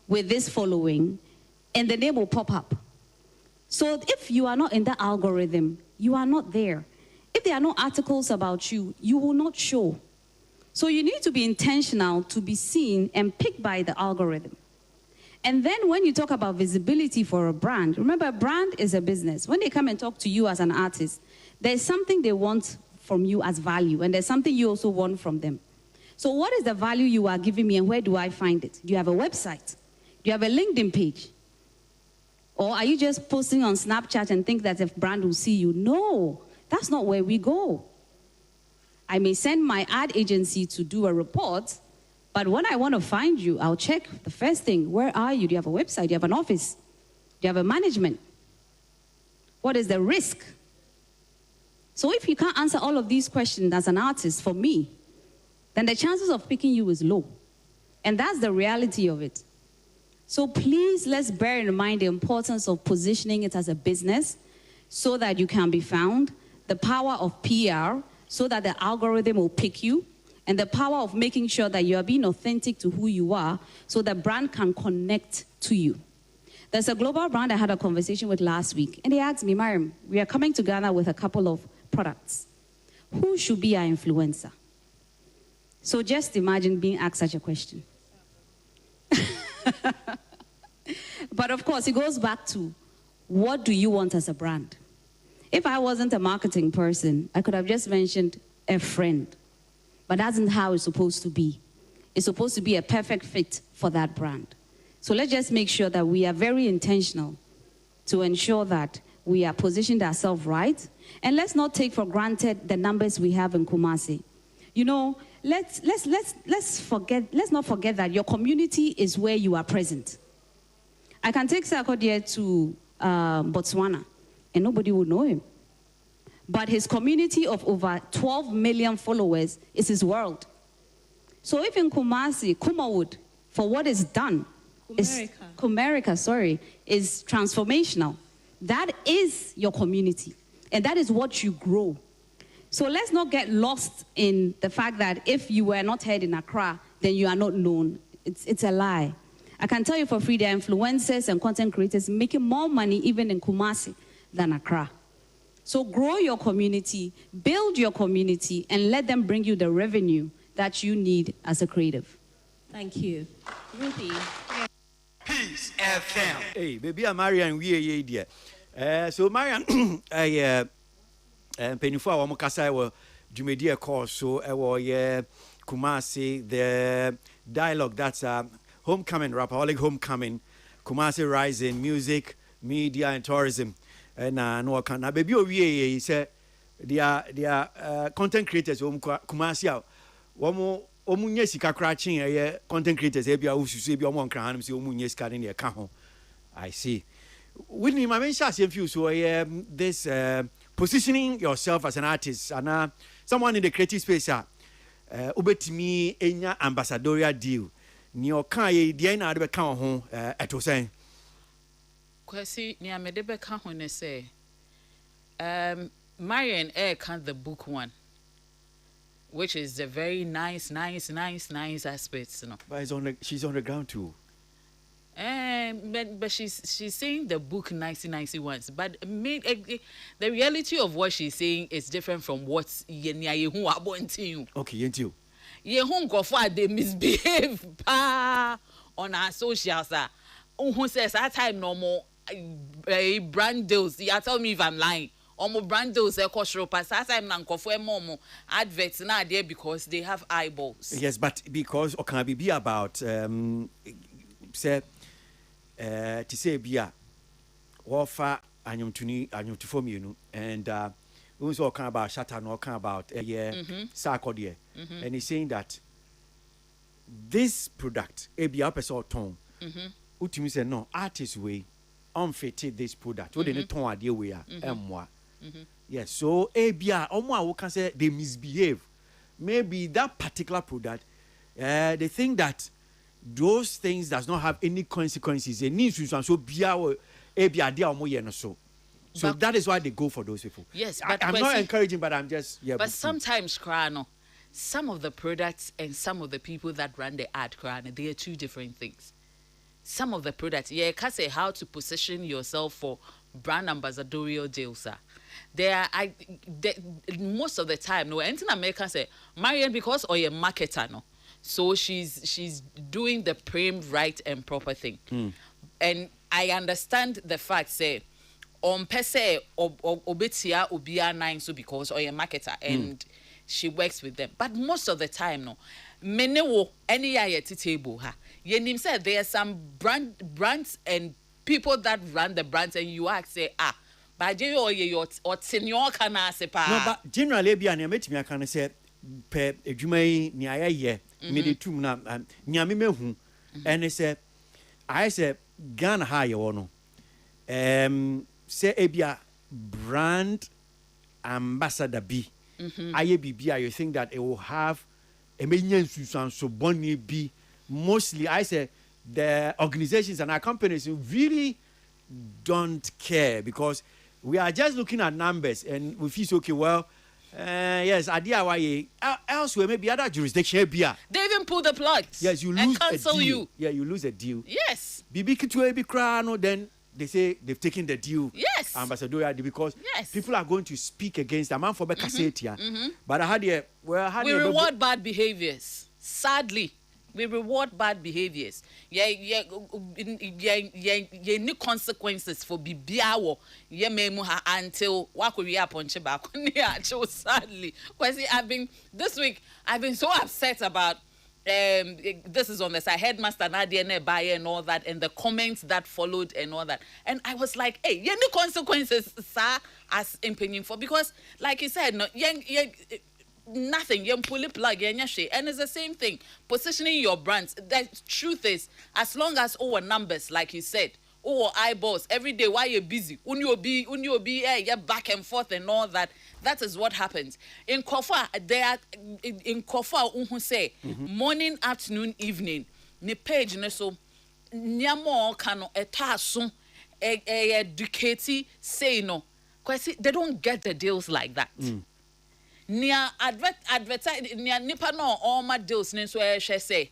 [SPEAKER 12] with this following, and the name will pop up. So if you are not in that algorithm, you are not there. If there are no articles about you, you will not show. So you need to be intentional to be seen and picked by the algorithm. And then when you talk about visibility for a brand, remember, a brand is a business. When they come and talk to you as an artist, there's something they want from you as value, and there's something you also want from them. So what is the value you are giving me, and where do I find it? Do you have a website? Do you have a LinkedIn page? Or are you just posting on Snapchat and think that a brand will see you? No, that's not where we go. I may send my ad agency to do a report, but when I want to find you, I'll check the first thing. Where are you? Do you have a website? Do you have an office? Do you have a management? What is the risk? So if you can't answer all of these questions as an artist, for me, then the chances of picking you is low. And that's the reality of it. So please, let's bear in mind the importance of positioning it as a business so that you can be found, the power of PR so that the algorithm will pick you, and the power of making sure that you are being authentic to who you are so the brand can connect to you. There's a global brand I had a conversation with last week, and they asked me, Mariam, we are coming together with a couple of products. Who should be our influencer? So just imagine being asked such a question. But of course, it goes back to, what do you want as a brand? If I wasn't a marketing person, I could have just mentioned a friend. But that's not how it's supposed to be. It's supposed to be a perfect fit for that brand. So let's just make sure that we are very intentional to ensure that we are positioned ourselves right. And let's not take for granted the numbers we have in Kumasi. You know, let's not forget that your community is where you are present. I can take Sarkodie to Botswana, and nobody will know him. But his community of over 12 million followers is his world. So if in Kumasi, Kumawood, for what is done, Kumerica, is transformational. That is your community, and that is what you grow. So let's not get lost in the fact that if you were not heard in Accra, then you are not known. It's a lie. I can tell you for free, there are influencers and content creators making more money even in Kumasi than Accra. So grow your community, build your community, and let them bring you the revenue that you need as a creative.
[SPEAKER 11] Thank you. Ruthie.
[SPEAKER 2] Peace FM.
[SPEAKER 1] Hey, baby, I'm Marian. We dear. So Marian, penifua wa mukasa wa Jumedia course. So Kumasi, the dialogue that's homecoming, Rapaholic homecoming, Kumasi Rising, music, media, and tourism. No can na baby owie say their content creators Kumasi a omunye sika kra content creators e bia ususu e bia omo nkran hanum say omunye sika ne ka ho. I see. With me my mention say feel so this positioning yourself as an artist and someone in the creative space obetimi enya ambassadorial deal ni o kan ye dia na de be kan ho eto sen
[SPEAKER 10] Kwesi ni amede be kan ho ne say Marian Air can the book one, which is the very nice aspects, you know.
[SPEAKER 1] But she's on the ground too.
[SPEAKER 10] But she's saying the book nicey ones. But the reality of what she's saying is different from what Yehu about you.
[SPEAKER 1] Okay, Yentiu.
[SPEAKER 10] Yehu go for they misbehave on our socials. Who says at time no more brand deals? You tell me if I'm lying. Omo brand deals pass time na nkofo momo adverts na there because they have eyeballs.
[SPEAKER 1] Yes, but because or can be about say to say bia offer anyomtufo mienu and we also talking about Shatta no talking about Sarkodie and he's saying that this product ebia person ton utimi say no artist way unfitted this product we dey ton ade we a emwa yes so ebia omo a wo can say they misbehave maybe that particular product they think that those things does not have any consequences they need to so bia ebia de omo ye no so that is why they go for those people.
[SPEAKER 10] Yes, but
[SPEAKER 1] I'm not encouraging, but I'm just
[SPEAKER 10] But sometimes, Krano, some of the products and some of the people that run the ad, Krano, they are two different things. Some of the products, yeah, can say how to position yourself for brand ambassadorial deals. Most of the time, no, anything American say, Marian because or a marketer, no. So she's doing the prime right and proper thing, and I understand the fact say. On pese obetia obia nine so because or a marketer and she works with them. But most of the time no menewo any at table ha. Yenim said there are some brands and people that run the brands and you ask say but you or senior kana sepa.
[SPEAKER 1] No, but generally be an metimi can say pe adwuma ni aye me de tum na nyame mehu and say I say Ghana ha ye wono say ebia brand ambassador B. Aye bibia you think that it will have a million so bonny be mostly I say the organizations and our companies really don't care because we are just looking at numbers and we feel okay well yes idea why elsewhere maybe other jurisdiction bia
[SPEAKER 10] they even pull the plug.
[SPEAKER 1] Yes, you lose
[SPEAKER 10] and cancel
[SPEAKER 1] a deal.
[SPEAKER 10] you.
[SPEAKER 1] Yeah, you lose a deal.
[SPEAKER 10] Yes.
[SPEAKER 1] Bibi kitwe bi kra no then they say they've taken the deal.
[SPEAKER 10] Yes.
[SPEAKER 1] Ambassadorial deal because people are going to speak against the man for Becca But I had we
[SPEAKER 10] reward bad behaviors. Sadly, we reward bad behaviors. Yeah, no consequences for bibiawo. Yeah, memuha until wakuria ponche back. Sadly, because this week I've been so upset about. This is on the side, headmaster Nadia Nebaye and all that, and the comments that followed and all that. And I was like, hey, yeah, no consequences, sir, as impending for because, like you said, no, nothing, you pull it plug, and it's the same thing. Positioning your brands. The truth is, as long as our numbers, like you said, our eyeballs every day while you're busy, unyo be, yeah, back and forth and all that. That is what happens. In Kofa, in Kofa, say morning, afternoon, evening. Ni page ne so nyamo kano etaso educate say no. Because they don't get the deals like that. Nia advertise nia nipa no all my deals ne so say.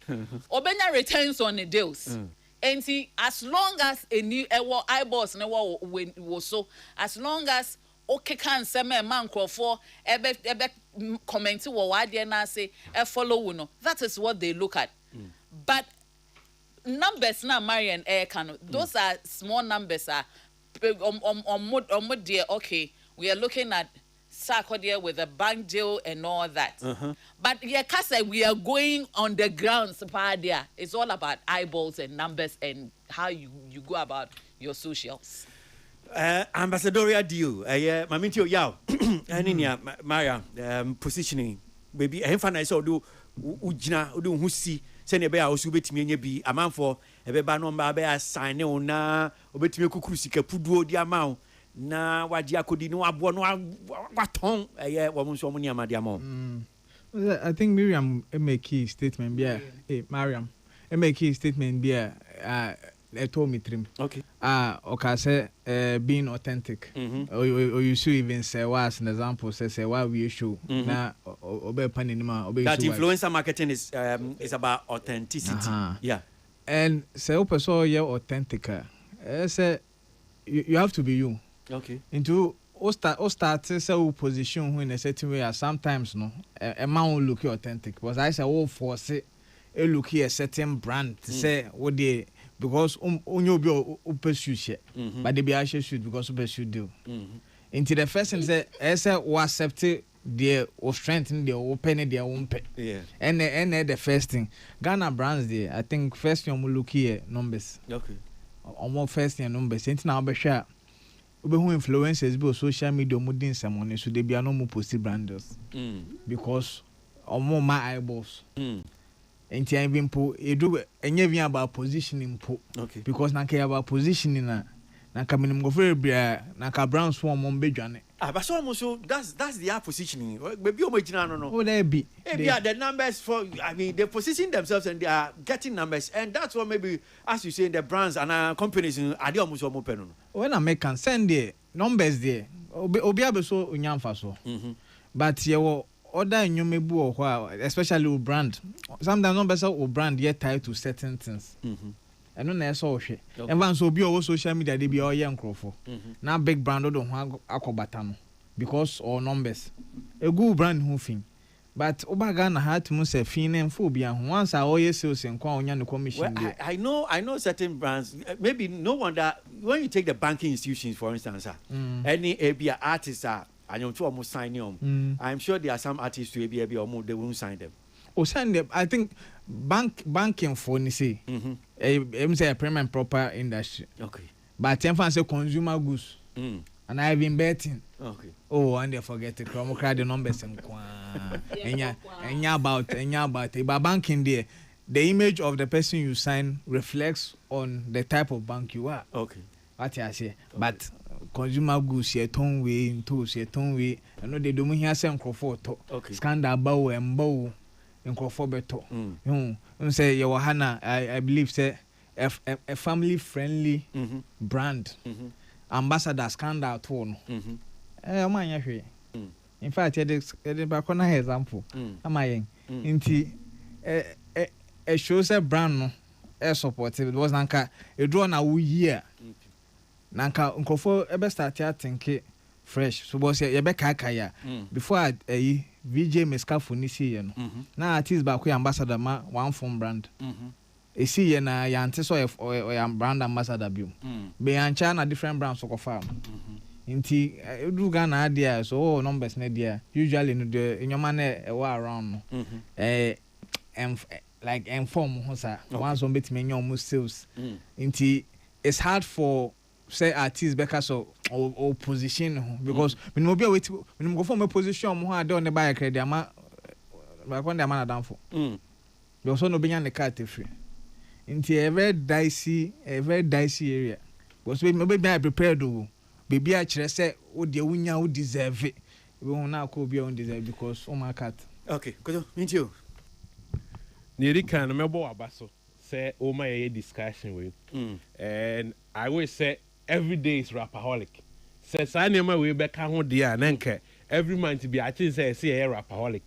[SPEAKER 10] Obenya returns on the deals. And see, as long as a new eyeballs ne wo so, as long as okay can say man for ebe comment what they na say follow no. That is what they look at. But numbers now Marian Kano, those are small numbers are okay, we are looking at Sarkodie with a bank deal and all that. But yeah, Kasa, we are going on the ground, it's all about eyeballs and numbers and how you go about your socials.
[SPEAKER 1] Ambassadorial deal. Mamintio yaw. Aninia Maria positioning. Baby, I find I saw do ujina do husi. Send a bear also betimi be a man for a beba no bear sign na obetimi kukusika pudu di amount na wadia kodi no abo no waton woman so many amadiamo.
[SPEAKER 9] I think Miriam make key statement be Mariam make key statement be told me trim.
[SPEAKER 1] Okay.
[SPEAKER 9] Okay, say being authentic. Or you should even say was an example. Say why we show na obey panima obey.
[SPEAKER 1] That influencer marketing is about authenticity. Yeah.
[SPEAKER 9] And say open so you authentic. Say you have to be you.
[SPEAKER 1] Okay.
[SPEAKER 9] Into start say position when a certain way. Sometimes no a man will look authentic. Because I say force it. Look here certain brand say what they. Because onyo be pursue but they be actually shoot because pursue deal. Into the first thing say we accept their or strengthen their open their own pay.
[SPEAKER 1] Yeah.
[SPEAKER 9] And the first thing Ghana brands there I think first thing we look here numbers.
[SPEAKER 1] Okay.
[SPEAKER 9] Almost first thing numbers. Into now be share who influencers be social media mo din nsɛm so they be no mo post branders because omo my eyeballs enti I been po edu enye bi about positioning po because na care about positioning na ka minim go for bia na ka brand so omo bedwane
[SPEAKER 1] but so that's their positioning. Maybe no.
[SPEAKER 9] Oh, they be.
[SPEAKER 1] Maybe the numbers for. I mean, they position themselves and they are getting numbers, and that's what maybe, as you say, the brands and companies are the almost open.
[SPEAKER 9] When I make send the numbers there, obi so unyamfa so. But you other in you may bo especially with brand. Sometimes numbers are brand yet tied to certain things. I don't know so shit. And once so be over social media, they be all young crowd. Now big brand don't want akobatano because all numbers. A good brand who thing. But Obagana had to must say fin and phobia. Once I always sales and call on the commission.
[SPEAKER 1] Well, I know certain brands. Maybe no wonder when you take the banking institutions, for instance, any ABA artists are. I don't almost sign them. I'm sure there are some artists who be almost they won't sign them.
[SPEAKER 9] Oh, sign them. I think banking for ni say. Say a prime and proper industry.
[SPEAKER 1] Okay.
[SPEAKER 9] But I'm say consumer goods. And I've been betting.
[SPEAKER 1] Okay.
[SPEAKER 9] Oh, and they forget to cry the numbers and about it. But banking there, the image of the person you sign reflects on the type of bank you are.
[SPEAKER 1] Okay.
[SPEAKER 9] What I say. But consumer goods here tone way into way. I know they don't hear some crofo.
[SPEAKER 1] Okay.
[SPEAKER 9] Scandal bow and bow in crofo beto. Say your Hannah, I believe say a family friendly brand. Ambassador scandal tone. In fact, the back on example. Am I inti a shows a brand no supportive. It was nanka a draw na we year. Nanka unkofo ebe start ya think fresh. So boss ye be kaya before a VJ meska for ni see no. Na artist back we ambassador ma one phone brand. E see ye na ya ante so or brand ambassador bi. Be ancha na different brands so farm. Inti do Ghana idea so numbers na there usually no the nyoma na around no like inform ho sa once on bet me nyom sales inti it's hard for say artists because or position because when mo be wait when mo go for my position mo ha dey on the buy credit ama ba kon dey ama na down for you also no be yan the card free inti a very dicey area because we be prepared to baby a chere say o de wunya o deserve we won na ko be on deserve because o market.
[SPEAKER 1] Okay, go meet you.
[SPEAKER 8] Nearly can remember abaso say o my discussion with and I always say every day is rapaholic. Say sanema we be kan ho dia na nke every month be I think say a rapaholic.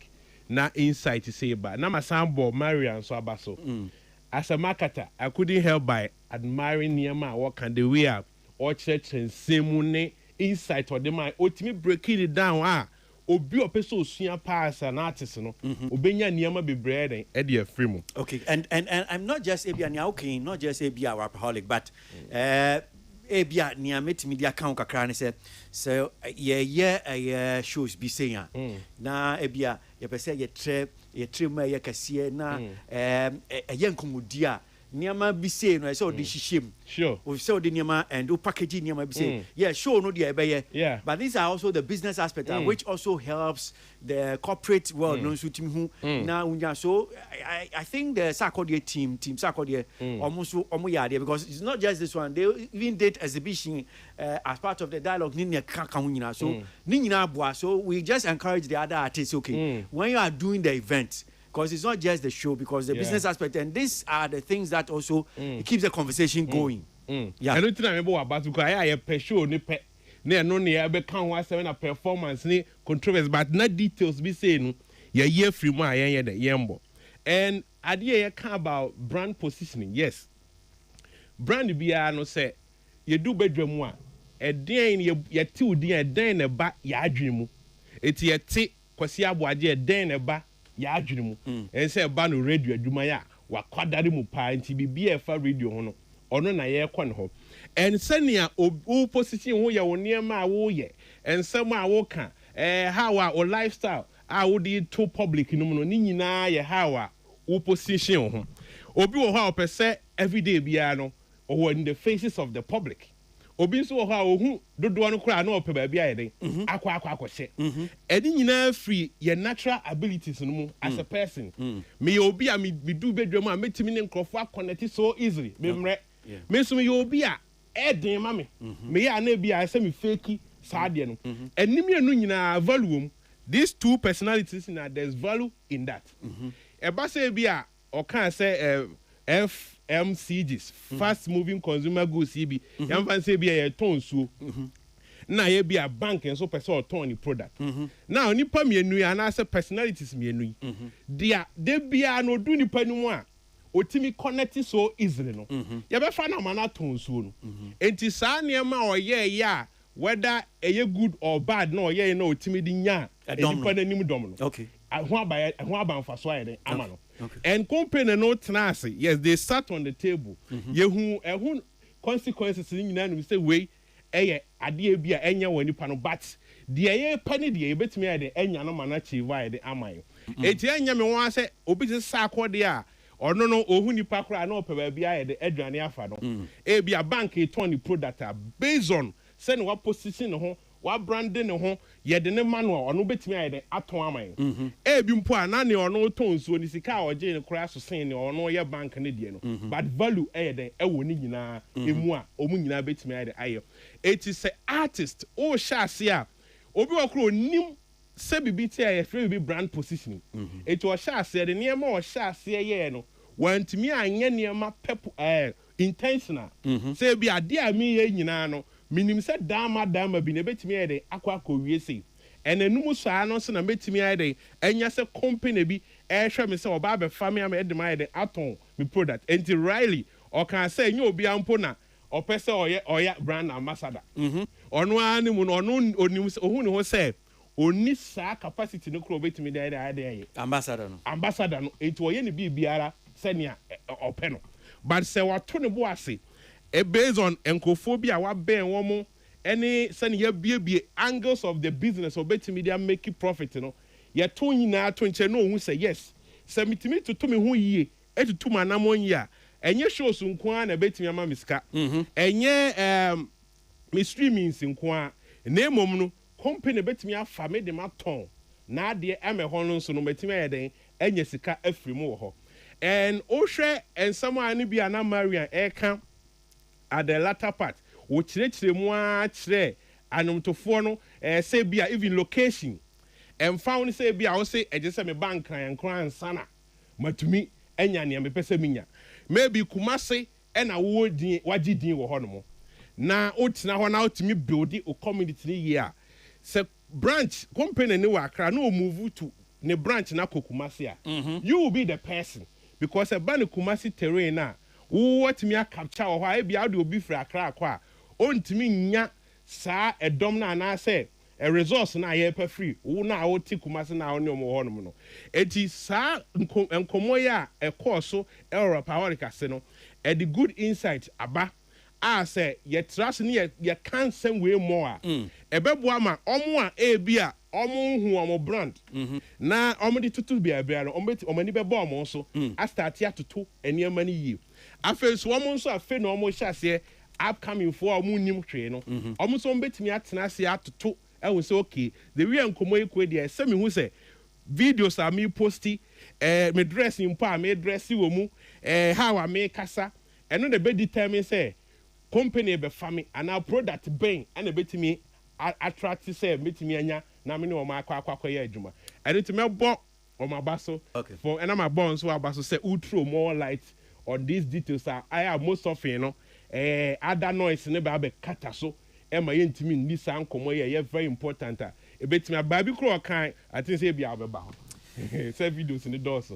[SPEAKER 8] Na insight to say ba na my sambo Marian so abaso. As a marketer, I couldn't help by admiring Niama work and the way up or church and same insight or the mind ultimate breaking it down obi opeso sua pass an artist no obenya niama be bread and edia free.
[SPEAKER 1] Okay, and I'm not just Abia okay, not just Abia rapaholic, but Abia niamet media account kakra ne say so yeah shows be saying na Abia ye pese ye trema ye kase na ye nkomudia niama bi say no say odi hihiem
[SPEAKER 8] sure
[SPEAKER 1] we say odi niama and o packaging niama bi say yeah show no dey ebe
[SPEAKER 8] yeah
[SPEAKER 1] but these are also the business aspect which also helps the corporate world no so team who na unya so I think the Sarkodie team Sarkodie almost yard because it's not just this one, they even did exhibition as part of the dialogue ni kaka nyina so ni nyina boa so we just encourage the other artists okay when you are doing the event because it's not just the show because the business aspect and these are the things that also it keeps the conversation going.
[SPEAKER 8] Yeah, I don't think I remember about because I pe show ni pe na no ne be kan ho asem na performance ni controversy but not details be say no ye year free mu ayen the yembo and idea ye kan about brand positioning. Yes, brand bia no say ye do bedwam a eden ye ti odi eden ne ba ya adwene mu eti ye ti kwasi aboaje eden ne ba ya adwene mu en say ba no radio adwuma ya wa kwadare mu pa nti bibia e fa radio ho no ono na ye kɔ ne ho and senia o position ho ye woniema a wo ye ensem a wo ka how our lifestyle a wo di to public no no ni nyina ye how a wo position ho obi wo ho opese everyday bia no or in the faces of the public obi nso wɔ hɔ a ohu dodoɔ no koraa na ɔpɛ baabi ayɛ den akɔ hyɛ ɛne nyinaa firi yɛ natural abilities no mu as a person meyɛ obi a medu bedwa mu a mɛtumi ne nkurɔfoɔ akɔnɛte so easily memmerɛ me nso meyɛ obi a ɛden ma me meyɛ a na bi a sɛ me fake saa deɛ no ɛnim yɛnu nyinaa value mu these two personalities na there's value in that ɛba sɛ bi a ɔka sɛ FMCGs fast moving consumer goods bi yɛmfa sɛ bi a yɛtɔn nsuo na yɛ bi a bank nso pɛ sɛ ɔtɔn ne product na nipa mmienu yi anaasɛ personalities mmienu yi deɛ de biara na odu nipa no mu a otimi connect so easily no yɛbɛfa na ma na tɔn nsuo no enti saa nneɛma a ɔyɛ a whether ɛyɛ good or bad na ɔyɛ na otimi di nya nipa n'anim dɔm no ho aba mfaso ayɛ den ama no and company no tenase yes they sat on the table yehu ehun consequences ni nyina no say we ɛyɛ adeɛ bi a ɛnya wɔ nipa no but deɛ yɛ pɛ ne deɛ yɛbɛtumi ayɛ de ɛnya no ma na chiva ayɛ de ama yɛ eti ɛnya me wɔn asɛ obi se sa akɔde a ɔno no ohu nipa koraa na ɔpɛ baabi ayɛ de aduane afa no ebi a bank turn the product based on sɛ ne wa position ne ho wa branding ne ho yɛde ne manual ɔno betumi ayɛ de atɔn ama yɛ ebi mpo a na ne ɔno tɔn nsuo ne sika a ɔgye ne koraa so sen ne ɔno yɛ bank ne deɛ no but value ɛyɛ de ɛwɔ ne nyinaa emu a ɔmo nyinaa betumi ayɛ de ayɛ eti sɛ artist o hyɛ ase a obi wɔ koro nim sɛ bibi te a yɛfrɛ bibi brand positioning eti ɔhyɛ ase de nneɛma ɔhyɛ ase yɛ no wantumi anyɛ nneɛma pep intentional sɛ bi ade a mi yɛ nyinaa no minim sɛ dama bi na betumi ayɛ de akɔ wie sei ɛnanum saa no so na betumi ayɛ de ɛnya sɛ company bi ɛhwɛ me sɛ ɔba abɛfa me ama ɛde ma ayɛ de atɔn me product enti Riley ɔka sɛ nyɛ obi ampo na ɔpɛ sɛ ɔyɛ brand ambassador ɔno ara ne mu no ɔno onim sɛ ohun ne ho sɛ oni saa capacity no kuro betumi de ayɛ ambassador no enti ɔyɛ ne biara sɛnea ɔpɛ no but sɛ wato ne bo ase based on enkophobia wa ben wɔn ɛne sɛnea yɛbiebie angles of the business obetumi de make profit no yɛto nyinaa to nkyɛn no ohun sɛ yes sɛ mitimi toto me ho yie etutu manamon yi a ɛnyɛ shows nko a na betumi ama me sika ɛnyɛ me streamings nko a na emom no company betumi afa me de ma tɔn na adeɛ ɛmɛ hɔ no nso no betumi ayɛ den ɛnyɛ sika afiri mu wɔ hɔ and ohwɛ nsɛm a ne bi ana Marian ɛka at the latter part wo kyerɛkyerɛ mu a kyerɛ anomtofoɔ no say be even location and found say be a wo say ɛgye sɛ me bank kran ansana matumi anya nea me pɛ sɛ minya maybe Kumase ɛna wo din wagye din wɔ hɔ no mo na otina hɔ na otimi build o community ni here sɛ branch company ne wɔ Accra na o move to ne branch na Kumase a you will be the person because a ban Kumase terrain na what me a capture or why be out obi fra Accra akwa ontimi nya saa edom na na say a resource na ye pa free wo na wo ti Kumase na wo ne omo ho no no enti saa enkomo ya e course Europe power kase no e the good insight aba a say ye trust ne ye can same way more e bebo ama omo a e bia omo hu omo brand na omo di tutu bia no omo ni bebo omo so a start ya tutu eniema ni yi afei so omo nso afei na omo hyase upcoming for omo nim hwe no omo so mbetimi atena ase atoto e wo say okay the way enkomo ekwe dia se me hu say videos are me posti me dress in pa me dress wo mu how I me kasa eno de be determine say company be fami and our product ben and betimi attract say betimi anya na me ne o ma akwa ye adwuma eno ti me bo o ma baso for and my bonds so abaso say ultra more light on these details I have most of other noise ne ba be kata so e ma yentimi ni san komo ye very important e betimi ababi kro kan I think say bia obeba say videos in the doors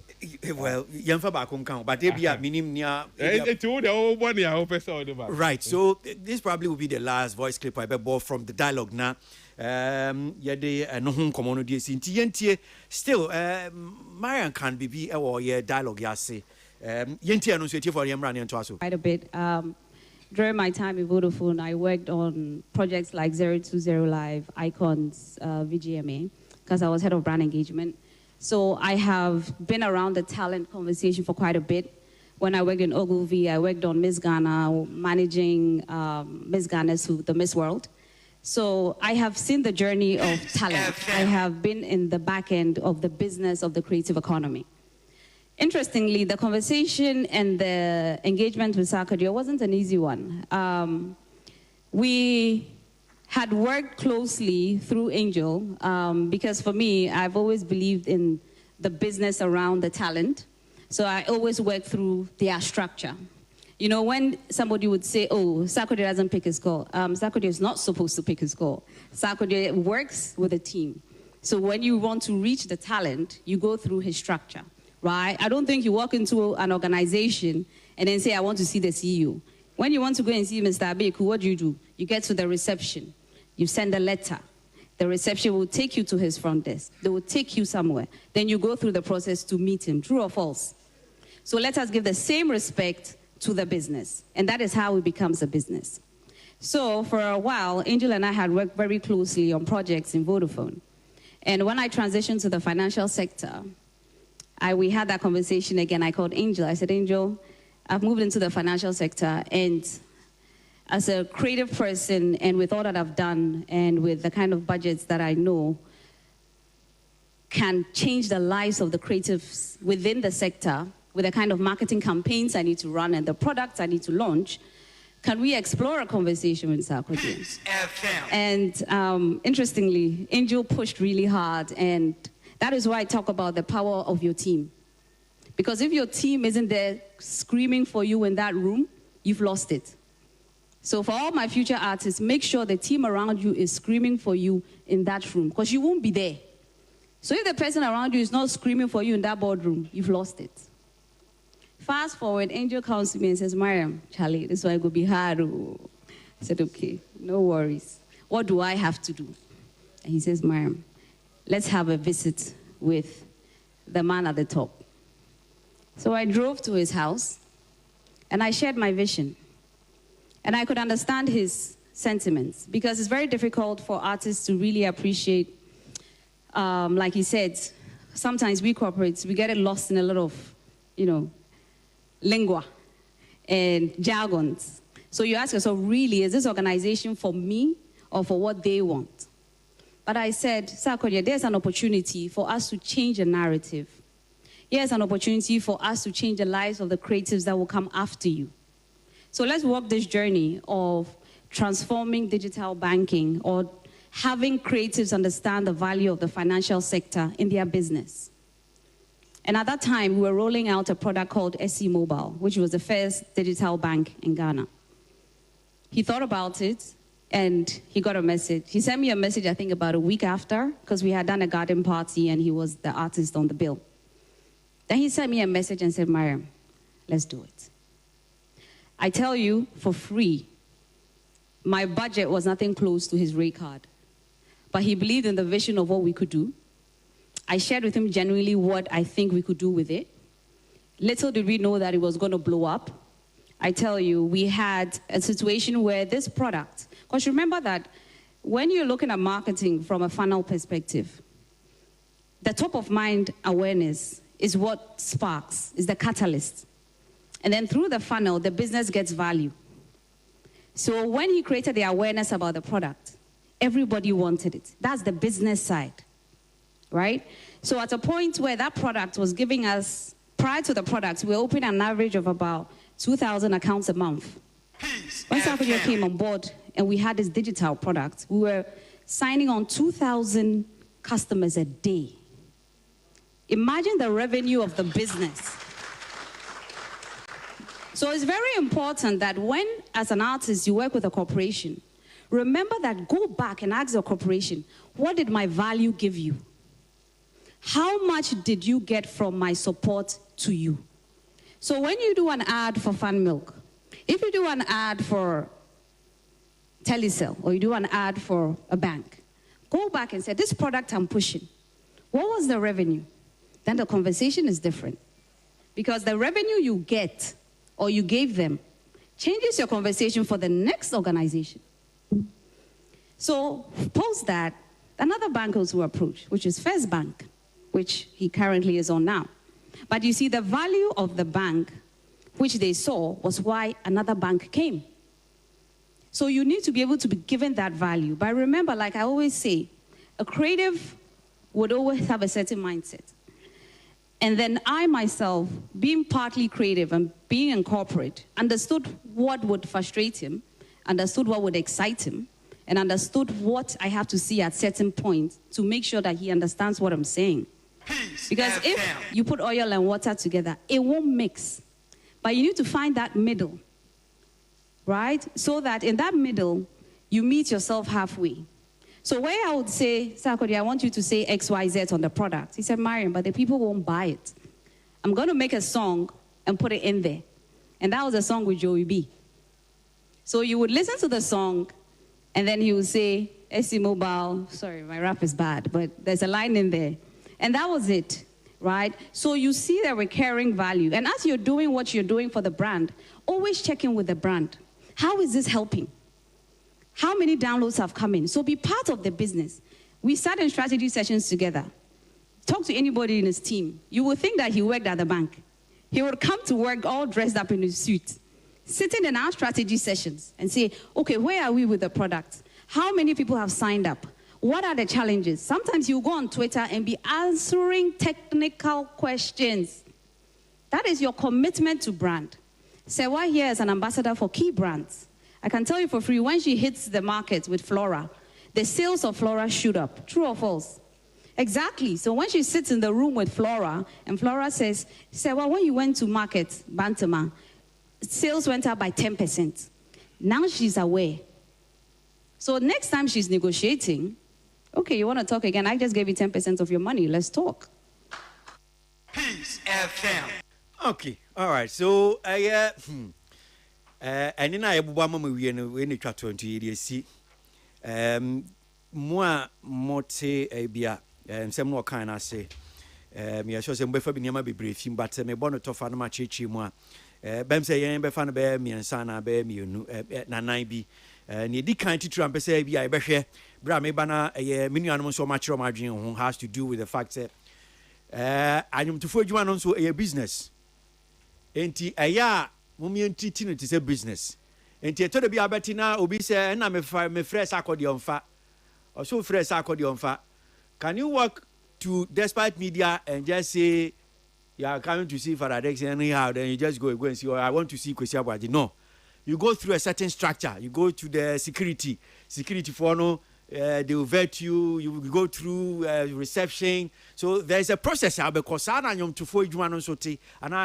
[SPEAKER 1] well yemfa ba kon kan but e bia minim nia
[SPEAKER 8] it would all body I hope so
[SPEAKER 1] right so this probably will be the last voice clip I bought from the dialogue na yede no ho komo no de sinti yentie still Marian can be e wo ye dialogue ya say yentie no so etie for yemra ne nto aso
[SPEAKER 12] quite a bit during my time in Vodafone I worked on projects like 020 Live, Icons, VGMA because I was head of brand engagement. So I have been around the talent conversation for quite a bit. When I worked in Ogilvy, I worked on Miss Ghana, managing Miss Ghana to the Miss World. So I have seen the journey of talent. I have been in the back end of the business of the creative economy. Interestingly, the conversation and the engagement with Sarkodie wasn't an easy one. We had worked closely through Angel because for me, I've always believed in the business around the talent. So I always work through their structure. You know, when somebody would say, oh, Sarkodie doesn't pick his call, Sarkodie is not supposed to pick his call. Sarkodie works with a team. So when you want to reach the talent, you go through his structure, right? I don't think you walk into an organization and then say, I want to see the CEO. When you want to go and see Mr. Abeku, what do? You get to the reception. You send a letter. The reception will take you to his front desk. They will take you somewhere. Then you go through the process to meet him. True or false? So let us give the same respect to the business. And that is how it becomes a business. So for a while, Angel and I had worked very closely on projects in Vodafone. And when I transitioned to the financial sector, we had that conversation again. I called Angel. I said, Angel, I've moved into the financial sector, and as a creative person, and with all that I've done, and with the kind of budgets that I know can change the lives of the creatives within the sector, with the kind of marketing campaigns I need to run and the products I need to launch, can we explore a conversation with Sarkodie? And interestingly, Angel pushed really hard, and that is why I talk about the power of your team. Because if your team isn't there screaming for you in that room, you've lost it. So for all my future artists, make sure the team around you is screaming for you in that room, because you won't be there. So if the person around you is not screaming for you in that boardroom, you've lost it. Fast forward, Angel comes to me and says, Mariam, Charlie, this one will be hard. I said, okay, no worries. What do I have to do? And he says, Mariam, let's have a visit with the man at the top. So I drove to his house, and I shared my vision. And I could understand his sentiments, because it's very difficult for artists to really appreciate, like he said, sometimes we corporates, we get lost in a lot of, lingua and jargons. So you ask yourself, really, is this organization for me or for what they want? But I said, Sarkodie, there's an opportunity for us to change a narrative. Here's an opportunity for us to change the lives of the creatives that will come after you. So let's walk this journey of transforming digital banking, or having creatives understand the value of the financial sector in their business. And at that time, we were rolling out a product called SC Mobile, which was the first digital bank in Ghana. He thought about it, and he got a message. He sent me a message, I think, about a week after, because we had done a garden party, and he was the artist on the bill. Then he sent me a message and said, Mariam, let's do it. I tell you, for free, my budget was nothing close to his rate card. But he believed in the vision of what we could do. I shared with him genuinely what I think we could do with it. Little did we know that it was going to blow up. I tell you, we had a situation where this product, because remember that when you're looking at marketing from a funnel perspective, the top of mind awareness is what sparks, is the catalyst. And then through the funnel, the business gets value. So when he created the awareness about the product, everybody wanted it. That's the business side. Right? So at a point where that product was giving us, prior to the product, we were opening an average of about 2,000 accounts a month. When Sarkodie came on board and we had this digital product, we were signing on 2,000 customers a day. Imagine the revenue of the business. So it's very important that when, as an artist, you work with a corporation, remember that, go back and ask your corporation, what did my value give you? How much did you get from my support to you? So when you do an ad for Fan Milk, if you do an ad for Telecel, or you do an ad for a bank, go back and say, this product I'm pushing, what was the revenue? Then the conversation is different. Because the revenue you get, or you gave them, changes your conversation for the next organization. So post that, another bank was approached, which is First Bank, which he currently is on now. But you see the value of the bank, which they saw was why another bank came. So you need to be able to be given that value. But remember, like I always say, a creative would always have a certain mindset. And then I myself, being partly creative and being in corporate, understood what would frustrate him, understood what would excite him, and understood what I have to see at certain points to make sure that he understands what I'm saying. Because if you put oil and water together, it won't mix. But you need to find that middle, right? So that in that middle, you meet yourself halfway. So where I would say, Sarkodie, I want you to say X, Y, Z on the product. He said, Mariam, but the people won't buy it. I'm going to make a song and put it in there. And that was a song with Joey B. So you would listen to the song, and then he would say, SC Mobile, sorry, my rap is bad, but there's a line in there. And that was it, right? So you see the recurring value. And as you're doing what you're doing for the brand, always check in with the brand. How is this helping? How many downloads have come in? So be part of the business. We sat in strategy sessions together. Talk to anybody in his team. You would think that he worked at the bank. He would come to work all dressed up in his suit, sitting in our strategy sessions and say, okay, where are we with the product? How many people have signed up? What are the challenges? Sometimes you go on Twitter and be answering technical questions. That is your commitment to brand. Sewa here is an ambassador for key brands. I can tell you for free, when she hits the market with Flora, the sales of Flora shoot up. True or false? Exactly. So when she sits in the room with Flora, and Flora says, Sewa, when you went to market, Bantama, sales went up by 10%. Now she's aware. So next time she's negotiating, okay, you want to talk again? I just gave you 10% of your money. Let's talk.
[SPEAKER 2] Peace FM.
[SPEAKER 1] Okay, all right. So, and then I have one moment we in 20 years. Moi, mote bia, some more kind I say. Me sure some before be near be briefing, but me born to fan my chichi moi. Bem say yen be fan be me and sana be me na nine bi. Ni di kind to tramp say bi I be hwe. Bra me bana mini anum so much my dream has to do with the fact that anyum to for adwuma no so a business. Enti aya mummy enti ti say business. Enti eto de bi abeti na obi say na me fresh akodi onfa. Or so fresh akodi onfa. Can you walk to Despite Media and just say you are coming to see Faradex anyhow, then you just go and see, oh, I want to see Kwesi Abuaji. No. You go through a certain structure. You go to the security for no, they will vet you. You go through reception. So there's a process because and our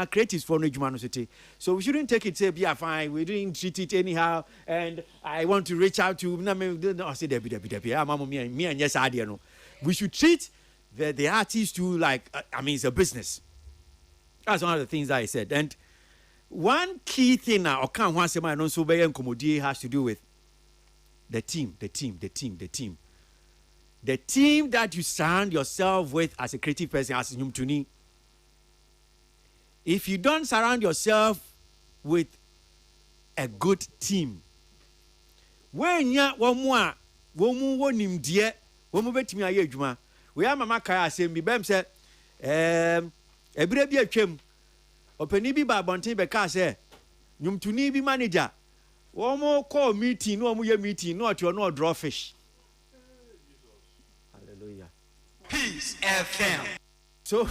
[SPEAKER 1] creatives for no. So we shouldn't take it say be fine. We didn't treat it anyhow. And I want to reach out to no say me and yes idea no. We should treat the artist to like it's a business. That's one of the things that I said. And one key thing now, or can't once a man also be incommodate has to do with the team that you surround yourself with as a creative person, as Nyumtuni. If you don't surround yourself with a good team, when you one him dear, one more bet me a year, we are Mama Kaya saying, be bam said, a brave chem, open be by Bonte Becase, Nyumtuni be manager. One more call meeting, no more meeting, not your no draw fish. Hallelujah.
[SPEAKER 2] Peace FM.
[SPEAKER 1] So,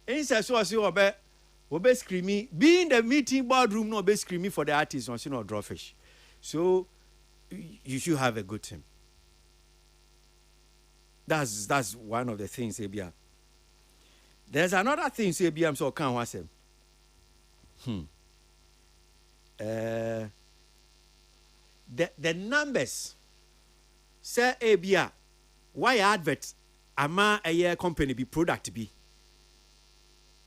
[SPEAKER 1] inside so I see obe screaming, be in the meeting boardroom, no be screaming for the artists, no see no draw fish. So, you should have a good team. That's one of the things, Abia. There's another thing, Abia, I'm so can't want to say. The numbers say Abia, why advert ama a year company be product be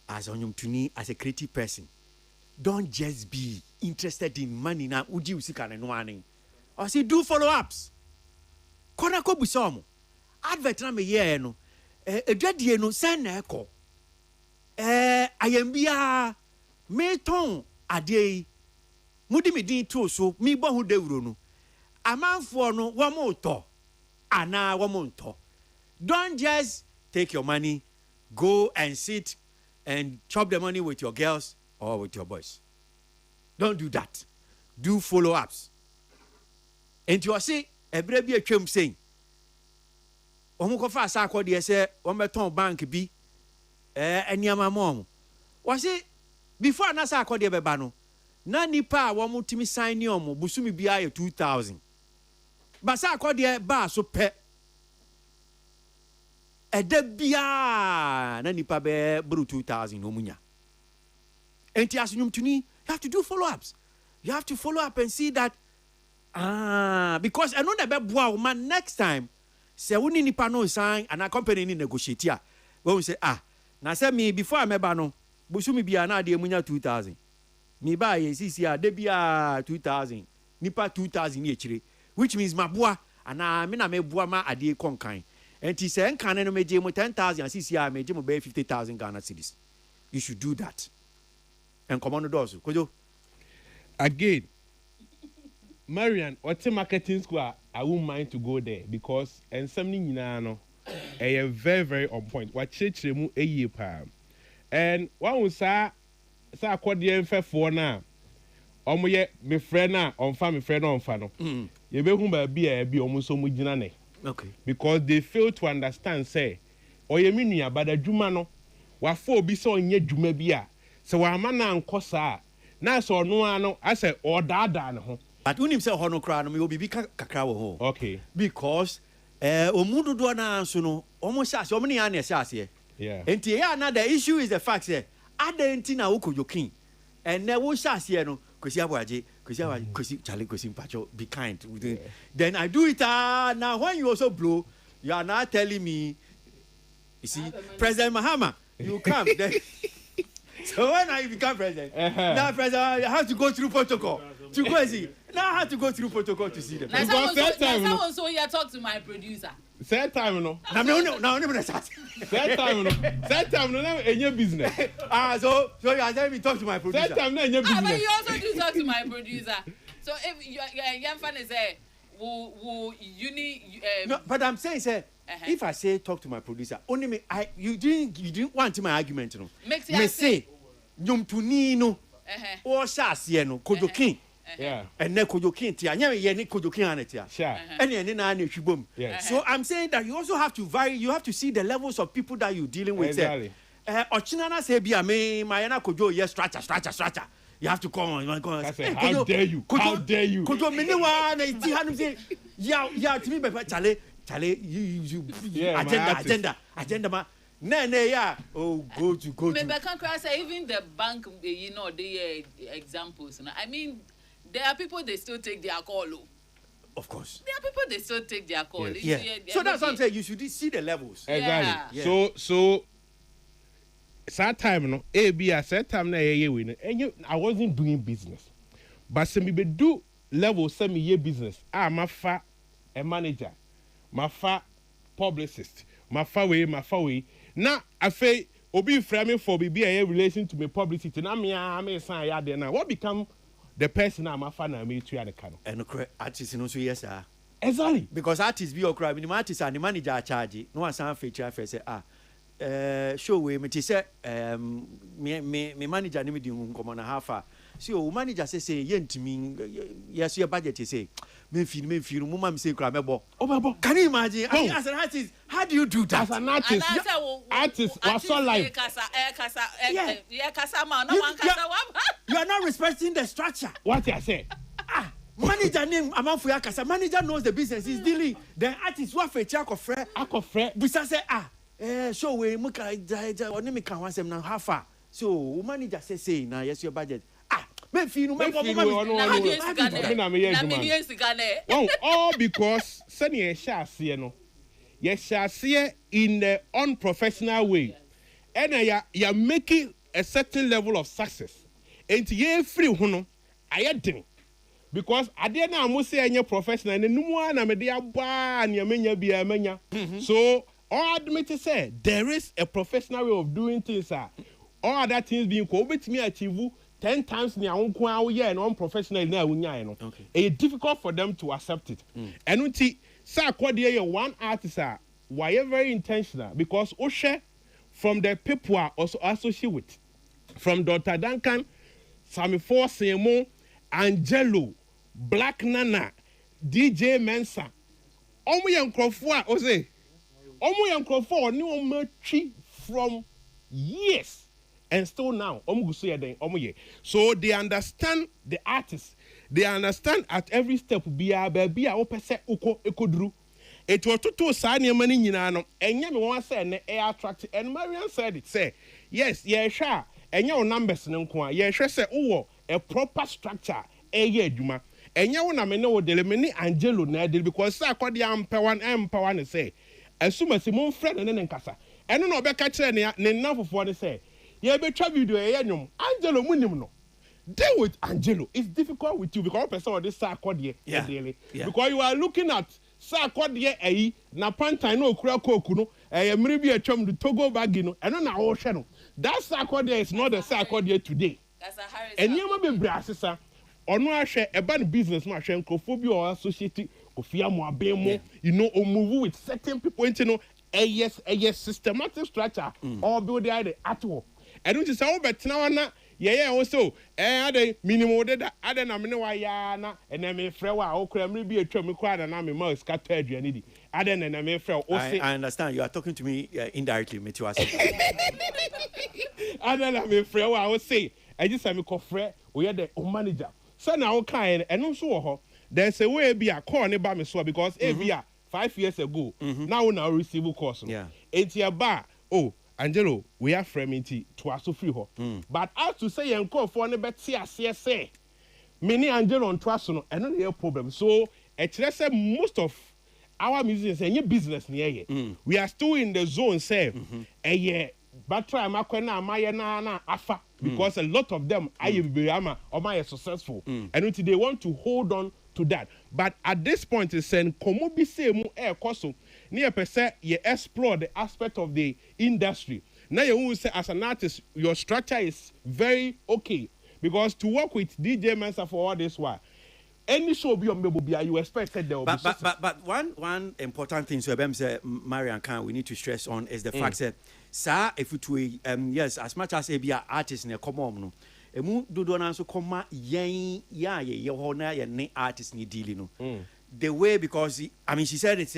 [SPEAKER 1] as on to me as a creative person. Don't just be interested in money now. Would you see kind of warning? Or say do follow-ups. Kona ko busomo. Advert na me ye no. Edwadie no sen na ekọ. Ayambia me ton ade mudi me din to so mi bo hu dewuro no. Amanfo no wo mo to ana wo mo nto. Don't just take your money, go and sit and chop the money with your girls or with your boys. Don't do that. Do follow-ups. And you say, a baby a chum saying, Omukofa Sako, dear, say, Ometon Bank B, and Yama mom. Was it before Nasako de Bebano? Nani pa, one more Timmy sign yomo, Busumi Bia 2,000. Basako de bar so pet. A debia, Nani pa be bru 2,000 omunya. And Tiasunum to me, you have to do follow-ups. You have to follow up and see that. Because I know that wow man next time. Say we need no sign and a company ni negotiate here. When we say now say me before I meba no, busumi bia na de munya 2,000. Me buy sisi a de bia 2,000. Nipa 2,000 ni echire. Which means mabua and me na me bua ma ade konkan. And he say enkan no meje mo 10,000 sisi a meje mo be 50,000 Ghana cedis. You should do that. And come on the doors. Kojo.
[SPEAKER 8] Again, Marian, what's a marketing school? I won't mind to go there because and something a very, very on point. What church remove a year per. And one was sa quadrian fair for now. Omoye, my friend now, on family friend on fano. You be whom be almost so much.
[SPEAKER 1] Okay.
[SPEAKER 8] Because they fail to understand, say, or you mean ya, but a Jumano, what for be so in ye Jumabia. So I'm a man cosa. Na so no ano I say or dada no
[SPEAKER 1] but unim say hono kra no me obi kakra wo ho
[SPEAKER 8] okay
[SPEAKER 1] because omudu do na so no omo sha se omo ne ya na sha se
[SPEAKER 8] yeah
[SPEAKER 1] enti ya na the issue is the fact say adenti na wo kojokin and na wo sha se no kosi abuaje kosi chale kosi mpacho be kind then I do it now when you also blow you are now telling me you see President Mahama you come then. So when I become president, now president, I have to go through protocol to go and see. Now I have to go through protocol to see them.
[SPEAKER 10] Now someone so you talk to my producer.
[SPEAKER 8] Third time, no.
[SPEAKER 1] No.
[SPEAKER 8] Third time, no. Any business.
[SPEAKER 1] So you are telling me talk to my producer.
[SPEAKER 8] Third time, no, any business.
[SPEAKER 10] But you also do talk to my producer. So if you young fan is there, will
[SPEAKER 1] no, but I'm saying, sir. If I say talk to my producer, only me, you didn't want my argument, no. Me say, nyum tunino, or shasieno, kojokin,
[SPEAKER 8] yeah,
[SPEAKER 1] and ne kojokin tia, ye kojokin anetia,
[SPEAKER 8] sure,
[SPEAKER 1] and any shubum.
[SPEAKER 8] Yeah.
[SPEAKER 1] So I'm saying that you also have to vary. You have to see the levels of people that you're dealing with.
[SPEAKER 8] Exactly.
[SPEAKER 1] Ochinana say be me, Mayana kojo yes, stracha. You have to come on.
[SPEAKER 8] Hey, how dare you? How dare you?
[SPEAKER 1] Kojo miniwa na iti hanum say, yeah, to me, but Chale, you agenda ma. Yeah. Oh, go to.
[SPEAKER 10] Maybe I can't say even the bank, the examples. I mean, there are people they still take their call.
[SPEAKER 1] Of course.
[SPEAKER 10] There are people they still take their call.
[SPEAKER 1] Yes. Yeah. So that's what I'm saying. You should see the levels.
[SPEAKER 8] Exactly. Yeah. So. That time, no. That time, I wasn't doing business, but some people do level semi-year business. I'm a manager. My publicist, my way. Now I say, obi framing for be a relation to my publicity. Now me say ya there now. What become the person I'm a fan of me to the cano?
[SPEAKER 1] And artists no so yes sir.
[SPEAKER 8] Exactly.
[SPEAKER 1] Because artists be okra, the artists and the manager charge. No one sound feature say show we me say me manager ni me di nkomo na half. So manager say yentimi yes your budget say me feel mama me say kra mebo. Can you imagine? As an artist, how do you do that?
[SPEAKER 8] As an artist, was so live.
[SPEAKER 1] You are not respecting the structure.
[SPEAKER 8] What I say?
[SPEAKER 1] Manager name Amanfu Yakasa. Manager knows the business. He's dealing. The artist what for Akofre. Bisa say show we muka oni me kan wansem na hafa. So manager say na yes your budget. All
[SPEAKER 8] because senior shall yes shall see in the unprofessional way. And you're making a certain level of success. And ye free huno, I didn't. Because I didn't almost say any professional and no one am a dear bar and your mania be a mania. So all admit to say there is a professional way of doing things. All other things being covered me achieve 10 times near and unprofessional now. Okay. It's difficult for them to accept it. And when sir one artist why very intentional because Osha from the people are also associated with. from Dr. Duncan, Sammy Forsemo, Angelo, Black Nana, DJ Mensa. Omo yɛn nkrɔfoɔ a ɔsɛ ɔmo yɛn nkrɔfoɔ ɔne ɔmo atwi from years and still now ɔmo gu so yɛ den ɔmo yɛ so they understand the artist they understand at every step biara baabi a wɔpɛ sɛ ekoduru etu ɔtoto saa nneɛma no nyinaa no ɛnyɛ me wɔn asɛ ɛnɛ ɛyɛ attract and Marian said it say yes yɛhwɛ a ɛnyɛ o numbers no nko a yɛhwɛ sɛ wowɔ a proper structure ɛyɛ adwuma. Enya wo na me ne wo dele me ni Angelo na dele because say akodi empower ne say asuma si mo friend ne nkasa eno na obeka kire ne nnafofo ne say ye betwa video ye nyom Angelo munim no deal with Angelo it's difficult with you because person or this say akodi dele because you are looking at say akodi na pantan na okura koku no mmiri bi atwam do Togo bag no eno na wo hwe no that say akodi is not the say akodi today that's a Harris eniyama bebre asesa ono ahwe eba no business ma ahwe nkrofo or associate ofia mo abemo you know or move with certain people into no yes systematic structure or build the at all and which is how betna na also ade minimum de ade na me wa ya na ena me frɛ wa okura me bi atwa me kwa na me ma scatter aduane di ade na me frɛ o say
[SPEAKER 1] I understand you are talking to me indirectly me to us
[SPEAKER 8] ade na me frɛ wa o say I just me ko frɛ o ye the manager. So now kind and also there's a way be a call by me so because every 5 years ago now receive course. Yeah. It's your bar. Oh, Angelo, we are framing to us free ho. But as to say and call for an better say many Angelo on trust no and no problem. So it's most of our musicians and your business near we are still in the zone say a year. But try makwana na afa because a lot of them are successful and they want to hold on to that. But at this point it's saying komo bi say mu e koso near per se you explore the aspect of the industry. Now you will say as an artist your structure is very okay because to work with DJ Mensa for all this while any show be on Mebobia, you expected there will be
[SPEAKER 1] but one important thing so say Marian Khan we need to stress on is the fact that sir if it yes as much as a artist in a common no emu dodo na so koma yen ya ye ho na ye ne artist ni deal no the way because I mean she said it's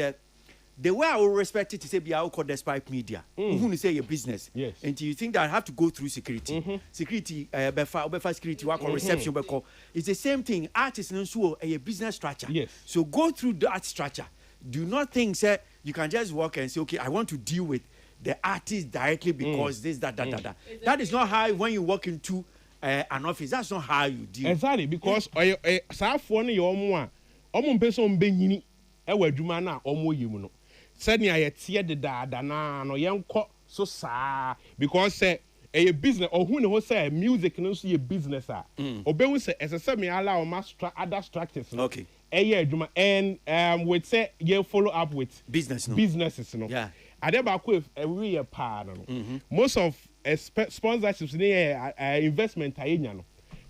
[SPEAKER 1] the way I will respect it to say be I will call despite media who say your business
[SPEAKER 8] yes
[SPEAKER 1] and you think that I have to go through security security befa security work or reception because it's the same thing artists no so a business structure
[SPEAKER 8] yes
[SPEAKER 1] so go through that structure do not think say you can just walk and say okay I want to deal with the artist directly because this that that is not how when you walk into an office that's not how you deal
[SPEAKER 8] exactly because saafo no ye omo a omo mpeso mbenyini e wadwuma na omo yimu no said near ye tie de da na no yenko so saa because say a business or who know say music no so ye business obewu say ese me allow master other structures
[SPEAKER 1] okay
[SPEAKER 8] adwuma and we say ye follow up with businesses no
[SPEAKER 1] yeah
[SPEAKER 8] adeba every year pa no most of sponsorships near investment ayenya no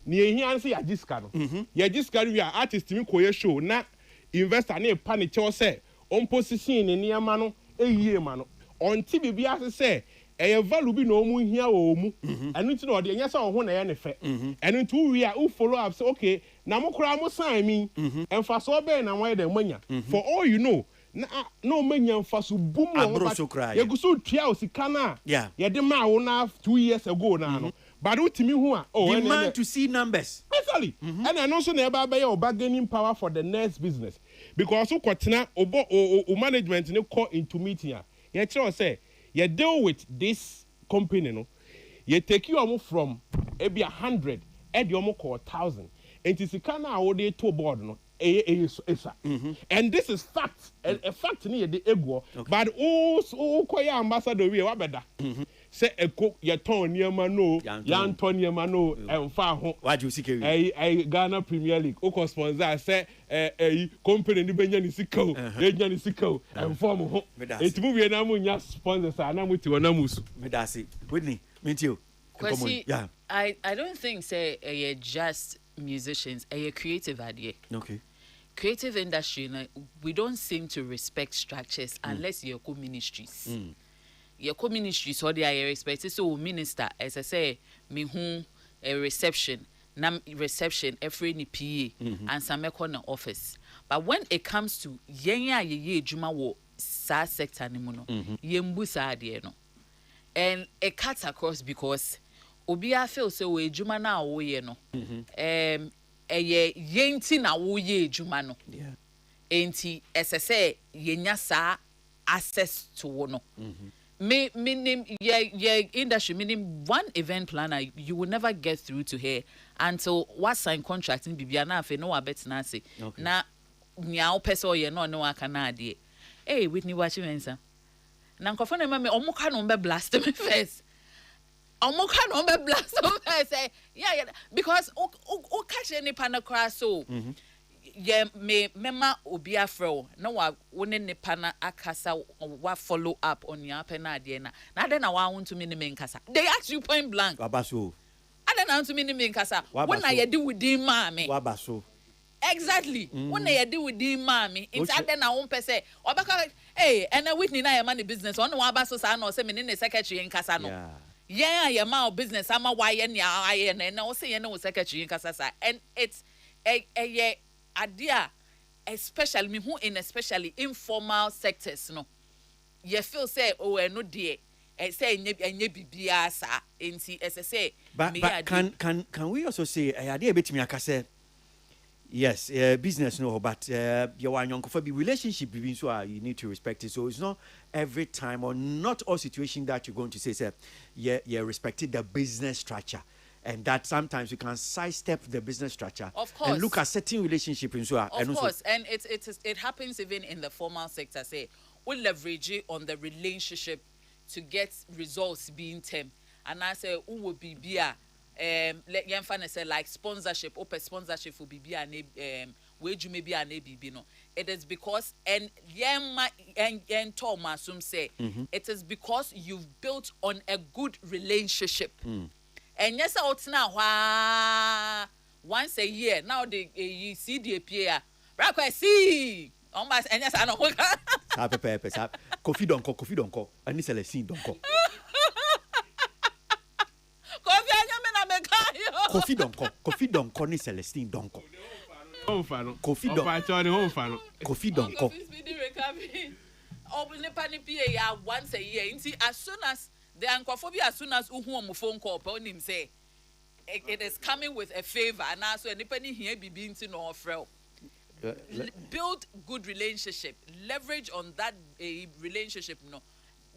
[SPEAKER 8] ni ehia say agiska no ye agiska we are artist mi koye show na investor na pa ne che say on position ne niama no eyie ma no onti bibia say e value bi no mu hia wo mu enu ti no de enya say ho na ye ne fe enu ti we are who follow up say okay na mo kura mo sign mi emfa so be na wan de manya for all you know no manya emfa so boom ye go so tua osika na ye de ma wo na 2 years ago na no but utimi hu a
[SPEAKER 1] demand to see numbers
[SPEAKER 8] exactly and I also na eba be your bargaining power for the next business because so kwatena o management ne call into meeting ye tell say you deal with this company no you take you from maybe 100 and you call 1,000 and sika na wo dey to board no and this is fact a fact near the ego but oh koya ambassador we wa beda say eko ye ton niema no yan ton niema no emfa ho
[SPEAKER 1] what you sika
[SPEAKER 8] Ghana Premier League o sponsor say company ni benya ni sika o enya ni sika o emform ho etimu we na mo nya sponsors na mo ti wona musu
[SPEAKER 1] medasi Whitney mentio
[SPEAKER 10] yeah I don't think say just musicians a creative idea
[SPEAKER 1] okay
[SPEAKER 10] creative industry we don't seem to respect structures unless you're co ministries your ministry so they are respected so minister as I say me who a reception every ni PA and some corner office but when it comes to ye juma wo sa sector ni mu no yembu sa de no and it cuts across because obia feel so we juma na wo ye no ye yenti na wo ye juma no enti SSA yenya sa access to wo no Minim industry minim one event planner you will never get through to her until what sign contract in bibia na afi no wa betina say na nya wo pese oye no aka na ade Whitney Wachimensa na nkofo na me omo ka no be blast me first omo ka no be blast me first yeah because o catch any pana crash so mema obi afro na wa woni ne pana akasa wa follow up on your pena de na then na wa want to me nkasa they ask you point blank
[SPEAKER 1] wabaso
[SPEAKER 10] ada na want me nkasa when na ye di within maame
[SPEAKER 1] wabaso
[SPEAKER 10] exactly when na ye di within maame it's ada na won pese obaka and Whitney na ye man business on wabaso sa na o se me ne secretary nkasa no yeah ye ma business ama wa ye ne aye na o se ye ne secretary nkasa sa and it's idea especially me who in especially informal sectors no you feel say no dear say enye bibia sa enti say
[SPEAKER 1] but can we also say idea betimi aka say yes business no but your for be relationship between so you need to respect it so it's not every time or not all situation that you're going to say yeah respecting the business structure. And that sometimes you can sidestep the business structure
[SPEAKER 10] of course.
[SPEAKER 1] And look at certain relationship in so
[SPEAKER 10] of course and it happens even in the formal sector say we leverage it on the relationship to get results being term and I say who will be let yemfa say like sponsorship open sponsorship for BB and wage you maybe an ABB no it is because and yema and Thomas say it is because you've built on a good relationship. And yes, out now once a year. Now you see the appear. Right, see. Almost and yes, I know.
[SPEAKER 1] Coffee don't call. I need Celestine don't call. Coffee don't call. Ni Celestine don't call. Coffee don't call.
[SPEAKER 10] Once a year. As soon as the anchophobia as soon as uhu phone call on him say it is coming with a favor and also anybody here be being to no friend. Build good relationship, leverage on that relationship no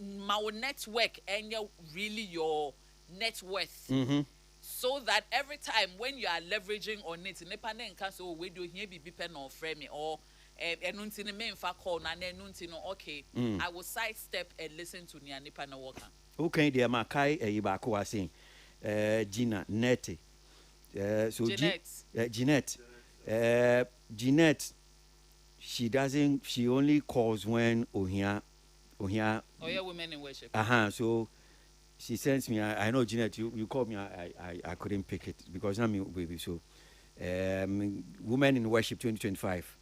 [SPEAKER 10] my network and really your net worth. So that every time when you are leveraging on it independent cancel we do here be pen or frame or enunti ne memfa call na enunti no okay I will sidestep and listen to nia nipa na worker.
[SPEAKER 1] Okay, dear Makai, Ibako was saying, Gina, Nettie. So Jeanette, she only calls when Ohia.
[SPEAKER 10] Oh, yeah, women in worship.
[SPEAKER 1] So she sends me, I know Jeanette, you called me, I couldn't pick it because I'm your baby. So, Women in Worship 2025,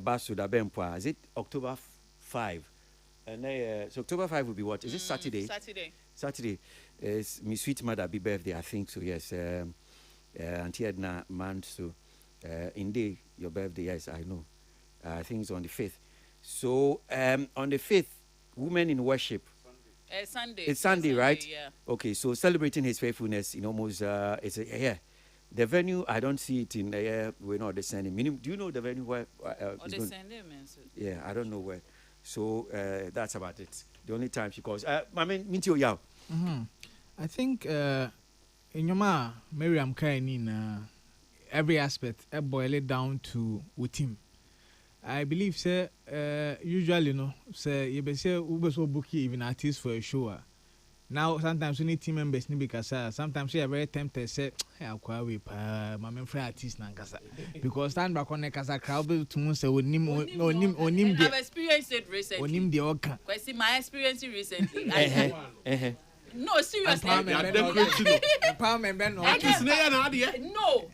[SPEAKER 1] Basuda Bempwa, is it October 5? And so October 5 will be what? Is it Saturday? Saturday. It's my sweet mother be birthday, I think so. Yes. Auntie Edna month. So indeed, your birthday. Yes, I know. I think it's on the 5th. So on the 5th, Women in Worship.
[SPEAKER 10] Sunday.
[SPEAKER 1] It's Sunday, right?
[SPEAKER 10] Yeah.
[SPEAKER 1] Okay. So celebrating His faithfulness in almost it's a yeah. The venue, I don't see it in the we're not descending. Do you know the venue where? Yeah, I don't know where. So that's about it. The only time she calls. Mintio Yao.
[SPEAKER 9] I think in your ma, Miriam Kainin, every aspect, boil it down to with him. I believe, sir, usually, sir, you be say Uber so bookie even artists for a show. Now, sometimes we need team members because sometimes we are very tempted to say, I'll call we my main friend artist Nankasa. Because stand back on the Casa crowd to Musa with Nim.
[SPEAKER 10] I've experienced it recently.
[SPEAKER 9] Nim the Oka.
[SPEAKER 10] My experience recently. No, seriously.
[SPEAKER 9] Empowerment.
[SPEAKER 10] No,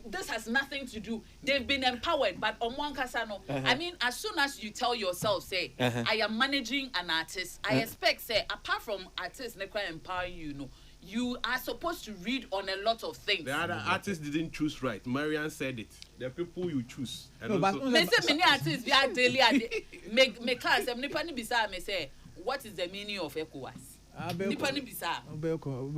[SPEAKER 10] this has nothing to do. They've been empowered, but on one casano. I mean, as soon as you tell yourself, say, I am managing an artist, I expect, say, apart from artists, they can empower you, you are supposed to read on a lot of things.
[SPEAKER 8] The other artists didn't choose right. Marian said it. The people you choose.
[SPEAKER 10] No, but they say many artists be are daily. Make us. Nipani bisa me say, what is the meaning of ECOWAS? Nipani bisa.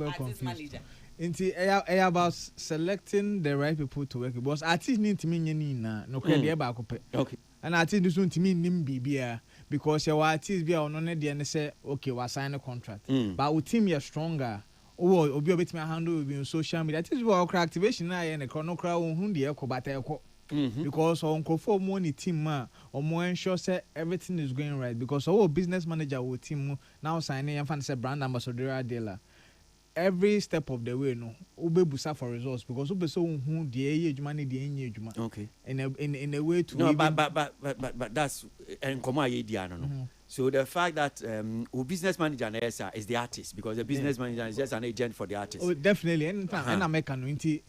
[SPEAKER 10] Artist manager.
[SPEAKER 9] Inti about selecting the right people to work. Because artists need to mean no credit ba ko pe. Okay. And artists don't mean nim bibia because your artists be on the end say okay, we sign a contract. But our team is stronger. Oh, obi obetimi handle in social media. That is why our activation na and the chrono crowd who the echo but echo. Because on for money team or more ensure say everything is going right. Because our business manager will team now signing and fan say brand ambassador dealer. Every step of the way, no, ube busa for results because ube so who the age money the age money. Okay. In a way to
[SPEAKER 1] no, but that's and come no. So the fact that business manager is the artist because the business manager is just an agent for the artist.
[SPEAKER 9] Oh, definitely. And I make an inti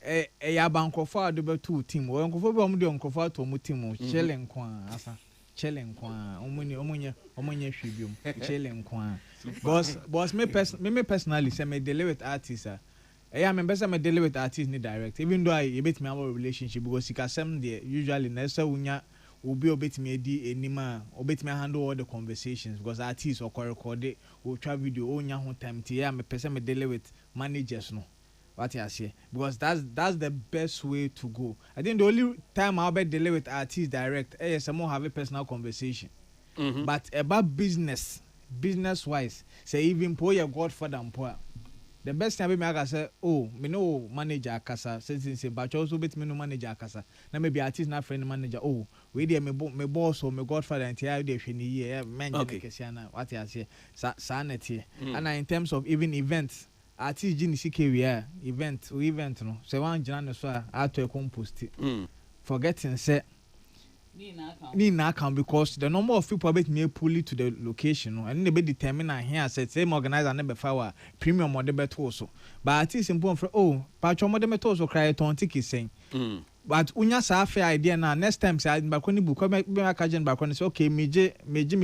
[SPEAKER 9] a bank of far the two team. Or uncle for the uncle for to mutimo chilling kwa asa chilling kwa omunya shibium chilling kwa. Boss me personally say me deal with artists. I am member me deal with artists ni direct. Even though I bet me our relationship because he can some there usually nessa unya. Will be obetime di enima obetime handle all the conversations because artists or record it will try video onya ho time ti ya me person me deal with managers no what you say because that's the best way to go. I think the only time I'll be deal with artists direct someone have a personal conversation but about business wise say even pour your godfather and pour the best time I say, oh, me no manager kasa, say, but also bet me no manager kasa. Now maybe artist not friend manager. Oh, we there me boss or me godfather and tia dey fini year man kesiana. What you say? Sanity. And in terms of even events, artist jini CK we are event no. Say one jana so out to compost. Forgetting say. Nina account because the number of people bet me pull to the location and they be determine here say same organizer never for premium or the better also but it is important for oh patron more the better also cry ton ticket saying but unya sa fair idea now next time say ba ko ni book me ka back on say okay me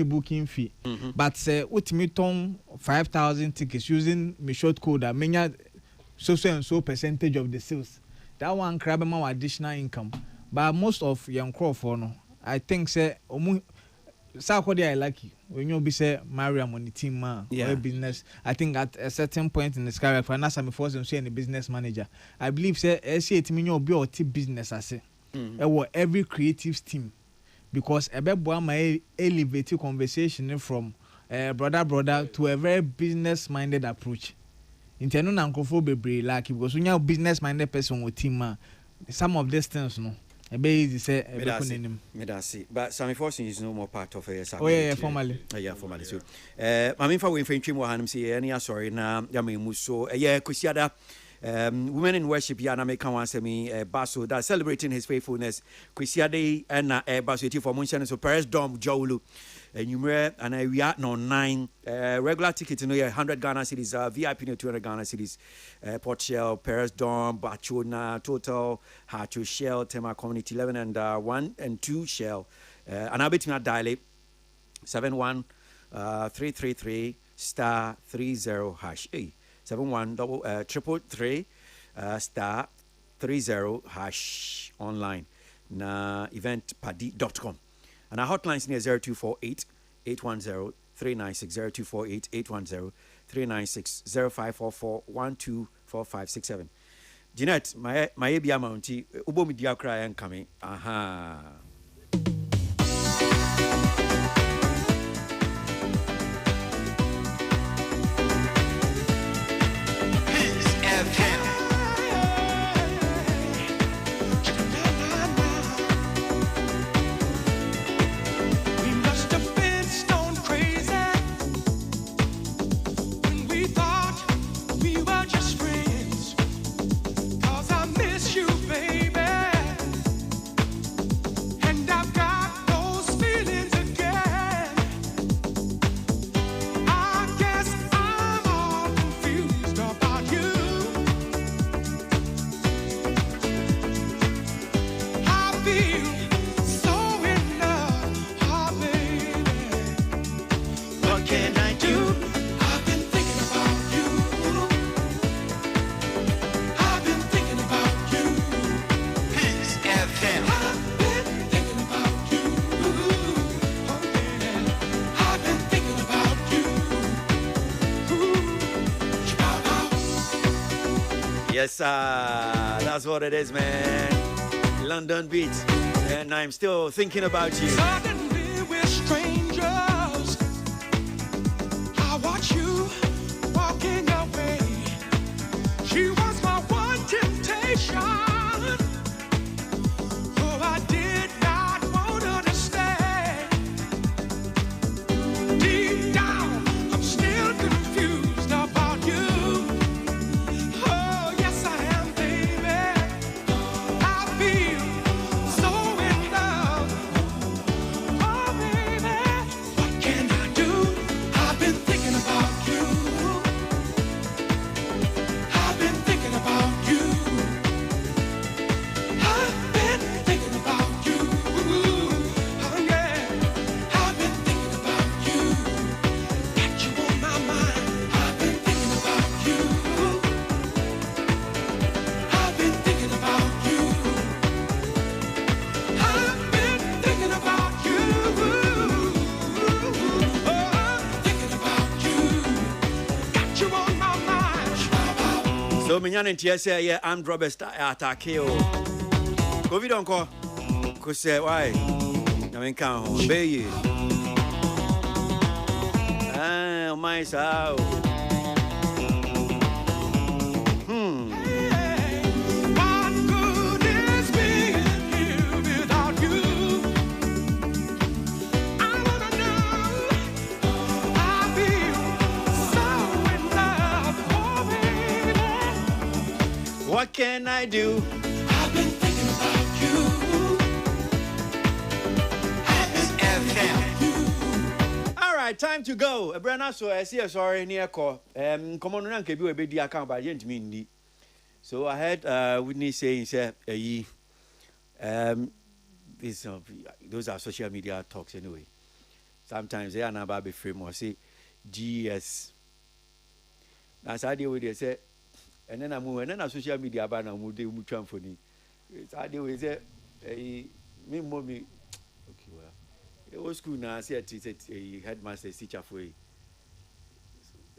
[SPEAKER 9] booking fee but say ultimate ton 5,000 tickets using me short code menya so and so percentage of the sales that one grab more additional income but most of young crowd for no I think say Sakodi I like you when you be say Mariam on the team or business. I think at a certain point in the sky for now some force and say any business manager. I believe say say it mean you be or team business I say. Every creative team because ebeboa my elevated conversation from brother to a very business minded approach. Intenu na nkofo bebre like because when you business minded person with team some of these things no easy say
[SPEAKER 1] medasi but Sammy Fortune is no more part of a
[SPEAKER 9] formally
[SPEAKER 1] so I mean for we fintrim wa hanum say any sorry na ya me muso kusiada women in worship ya na make one say me baso that celebrating his faithfulness kusiade and baso eti for mention so Paris Dom Jowlu numero and we are no 9 regular ticket no 100 Ghana cedis VIP no 200 Ghana cedis Port Shell Paris Dom Bachona Total Hacho Shell Tema Community 11 and 1 and 2 Shell and I bet me dial 71333 star 30 hash 71333 star 30 hash online na eventpadi.com and our hotline is near 0248 810 396 0248 810 396 0544 124567. Jeanette, my ABA Mountie, Ubo Media Cry and coming. Aha.
[SPEAKER 13] Baby, and I've got those feelings again.
[SPEAKER 3] feel so in love, oh baby. What can I do? I've been thinking about you. I've been thinking about you.
[SPEAKER 2] Peace FM.
[SPEAKER 3] I've been thinking about you. Oh yeah. I've been thinking about you.
[SPEAKER 1] Yes, that's what it is, man. London Beat, and I'm still thinking about you.
[SPEAKER 3] Suddenly we're strangers. I watch you walking away. She was my one temptation. Oh, I did not want her to stay. Deep down, I'm still confused about you. Oh, yes, I am, baby. I feel so in love. Oh, baby, what can I do? I've been thinking about you. I've been thinking about you. I've been thinking about you. Oh, yeah. I've been thinking about you. Got you on my mind. I've been thinking about you. I've been thinking about you. I've been thinking about you. Oh, thinking about you. Got you on my mind.
[SPEAKER 1] So, Minyan and TSA, yeah, armed robbers attack you. COVID on call. Cause say, why? I mean, can't obey you. Ah, my soul.
[SPEAKER 3] What good is being here without you? I wanna know. I feel so in love, oh baby.
[SPEAKER 1] What can I do?
[SPEAKER 3] I've been thinking about you.
[SPEAKER 2] Peace FM.
[SPEAKER 1] All right, time to go. Brana, so I see a sorry near call. Come on, Rank, be a bit account by Gentleman. So I heard Whitney saying, say, this, those are social media talks anyway. Sometimes they are not about the frame or say GS. That's how they would say, and then I move, and then a social media about now move the mutual for me. It's how they would say, me, mommy. Okay, well, it was school now. I said, a headmaster teacher for you.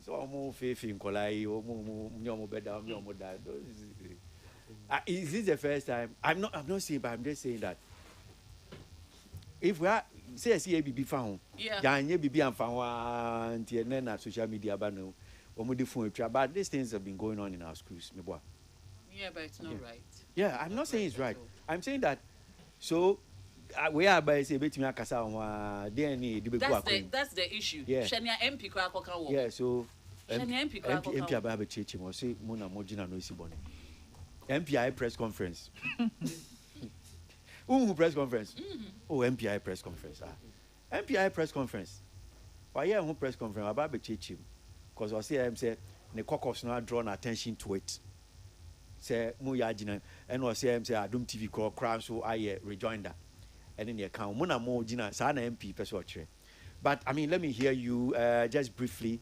[SPEAKER 1] So I'm more faith in Kolai, or more better, more that. Is this the first time? I'm not saying, but I'm just saying that if we are say CABB found, yeah, and BB and found and then social media banner, or more different, but these things have been going on in our schools.
[SPEAKER 10] Yeah, but it's not right.
[SPEAKER 1] Yeah, I'm not saying it's right. I'm saying that so. We are by say between Akasa and DNA.
[SPEAKER 10] That's the issue.
[SPEAKER 1] Yeah.
[SPEAKER 10] Shania MP Krakoka.
[SPEAKER 1] Yeah, so
[SPEAKER 10] Shania MP
[SPEAKER 1] MP about Church was say Mona Mojina no Siboni. MPI press conference. Press conference. Oh, MPI press conference. MPI press conference. Why yeah, press conference about Church? Because I say say the caucus not drawn attention to it. Say Muyajina and was say Adum TV call crown so I rejoinder. And in the account, Mona Mojina, Sana MP, Pessoa. But I mean, let me hear you just briefly.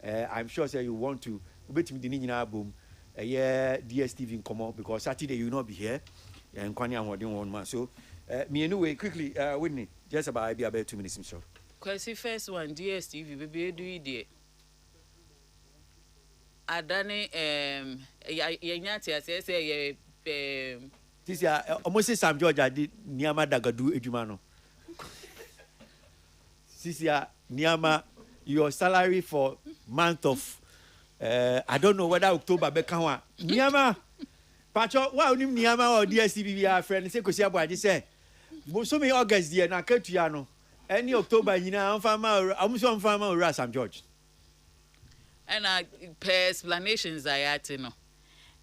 [SPEAKER 1] I'm sure say you want to bet me the Nina album, DSTV in common because Saturday you will not be here. And Kwanya Wadin 1 month. So, me anyway, quickly, Whitney, just about 2 minutes himself.
[SPEAKER 10] Because the first one, DSTV, baby, do it. Adane, Yanyati, I say,
[SPEAKER 1] this year, almost Sam George, I did Niama Dagadu Ejumano. This year, Niama, your salary for month of, I don't know whether October, Bekawa. Niama, Pacho, why only Niama or DSTV are friends? Say, Kosia, I just say, so many August, dear, na Ketiano. Any October, you know, I'm farmer, I'm some farmer, Sam George.
[SPEAKER 10] And per explanations, I had to know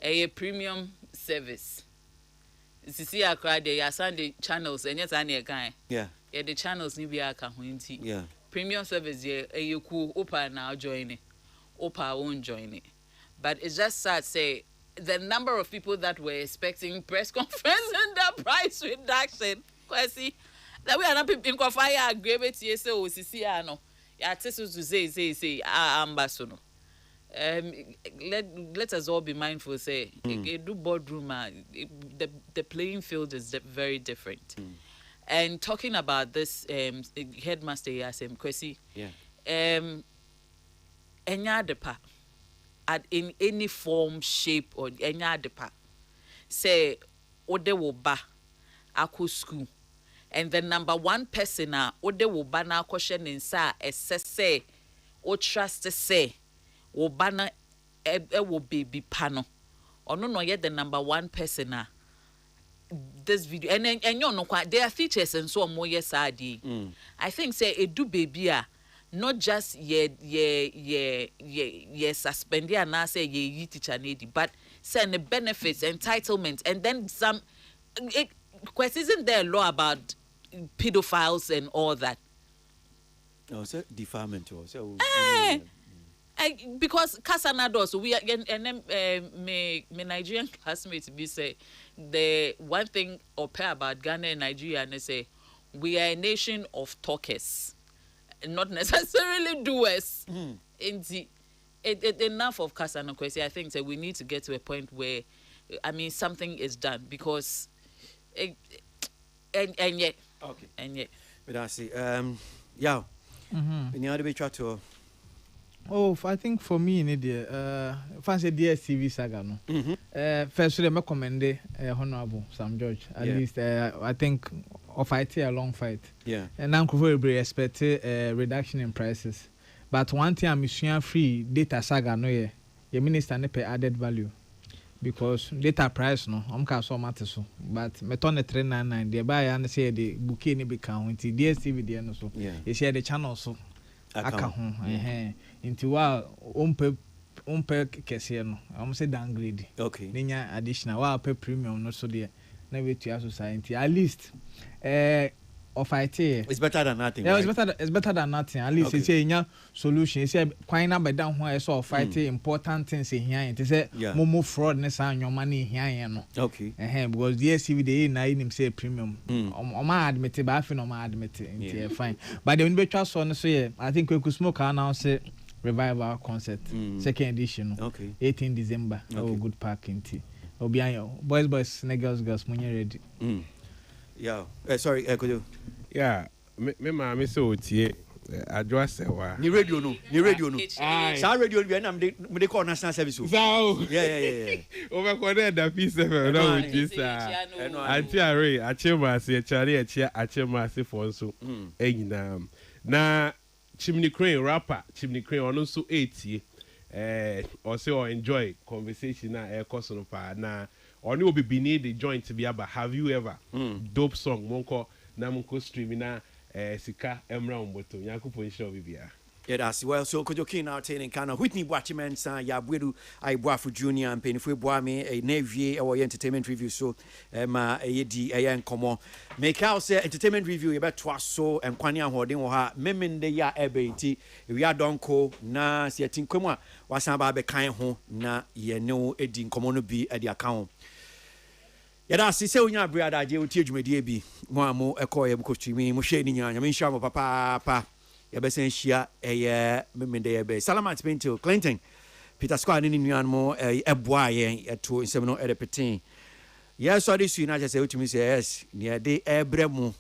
[SPEAKER 10] a premium service. Sisi akra de ya Sunday channels and yes any guy.
[SPEAKER 1] Yeah.
[SPEAKER 10] Yeah, the channels ni bi aka hunti.
[SPEAKER 1] Yeah.
[SPEAKER 10] Premium service ye eyeku opa now join it. Opa won't join it. But it's just sad say the number of people that were expecting press conference and the price reduction. Kwesi, that we are not in fire agreement so CC no. Ya tesu to say ambassador. Let us all be mindful. Say, do boardroom. The playing field is very different. And talking about this, headmaster Yasem Kwesi. Yeah. Enya depa, in any form, shape, or enya depa. Say, ode wo ba, ako school. And the number one person ode wo ba na question insa say o trust say wo ba na wo baby pano. Ono no yet the number one person this video and you know there are features and so more yes I think say it do baby not just ye suspend and now say ye teacher need but send the benefits entitlement and then some isn't there a law about pedophiles and all that?
[SPEAKER 1] No, so defilement also.
[SPEAKER 10] Because Casanado, so we are and then my Nigerian classmates be say the one thing about Ghana and Nigeria and they say we are a nation of talkers, not necessarily doers. Enough of Casanado. I think that we need to get to a point where something is done because and yet
[SPEAKER 1] okay
[SPEAKER 10] and yet.
[SPEAKER 1] But I see yeah. Any other way try to.
[SPEAKER 9] Oh, I think for me, fancy DSTV saga. No. First, I recommend Honorable Sam George. At least, I think, of IT a long fight.
[SPEAKER 1] Yeah.
[SPEAKER 9] And I'm very expect reduction in prices. But one thing I'm mission free data saga. No, your minister ne pay added value because data price no. I'm can't so matter so. But me turn the 399. The buyer and say the bouquet ne be count. DSTV the no so. Yeah. You share the channel so. Aka ho nti wa umpe kese no am say downgrade
[SPEAKER 1] okay
[SPEAKER 9] ninya additional wa pay premium no so there na we to society at least of IT
[SPEAKER 1] it's better than nothing.
[SPEAKER 9] Yeah,
[SPEAKER 1] right?
[SPEAKER 9] it's better than nothing. At least it's a solution. It's a quite number down where I saw fight important things in here. It's a more fraud ness on your money here. No.
[SPEAKER 1] Okay.
[SPEAKER 9] Because the SCV they na him say premium. My admit it, but I feel my admit it. Fine. But the universal son so yeah, I think we could smoke announce revival concert second edition.
[SPEAKER 1] Okay.
[SPEAKER 9] 18 December. Oh, good park in tea. Obianyo. Boys, girls, when you're ready.
[SPEAKER 1] Yeah. Sorry, could you?
[SPEAKER 8] Yeah. Me mama so tie adwa sewa.
[SPEAKER 1] Ni radio no. Sa radio we na me call national service. Yeah.
[SPEAKER 8] Over corner da Peace FM na wuti sa. Anti are achema se chare achema se for so. Enyina. Na Chimney Crane rapper, Chimney Crane ono so etie. Also enjoy conversation na e course no pa na oni obi be need the joint to be aba. Have you ever dope song monko na monko streaming na sika emra umboto nyakupo nsho bibia.
[SPEAKER 1] Yeah, that's well. So could you keen out in Kana Whitney Watchman san ya bwedu ai boafu junior and penifwe boame a navy or entertainment review so ma di nkomo make out say entertainment review you bet so and kwani ahoden wo ha memende ya ebe nti we adonko na se tinkwemu a wasan ba be kan ho na ye ne edi nkomo no bi e di account. Yeah, that's se unya brother je utie dwumedie bi mo amo ekoye buko streaming mo hwe ni nyanya me hwa mo papa yabesen shia memende yebe salamat pinto Clinton Peter Squad ni nuan mo eboa ye to nsem no erepetin yes so this you na just say utimi say yes near dey ebremu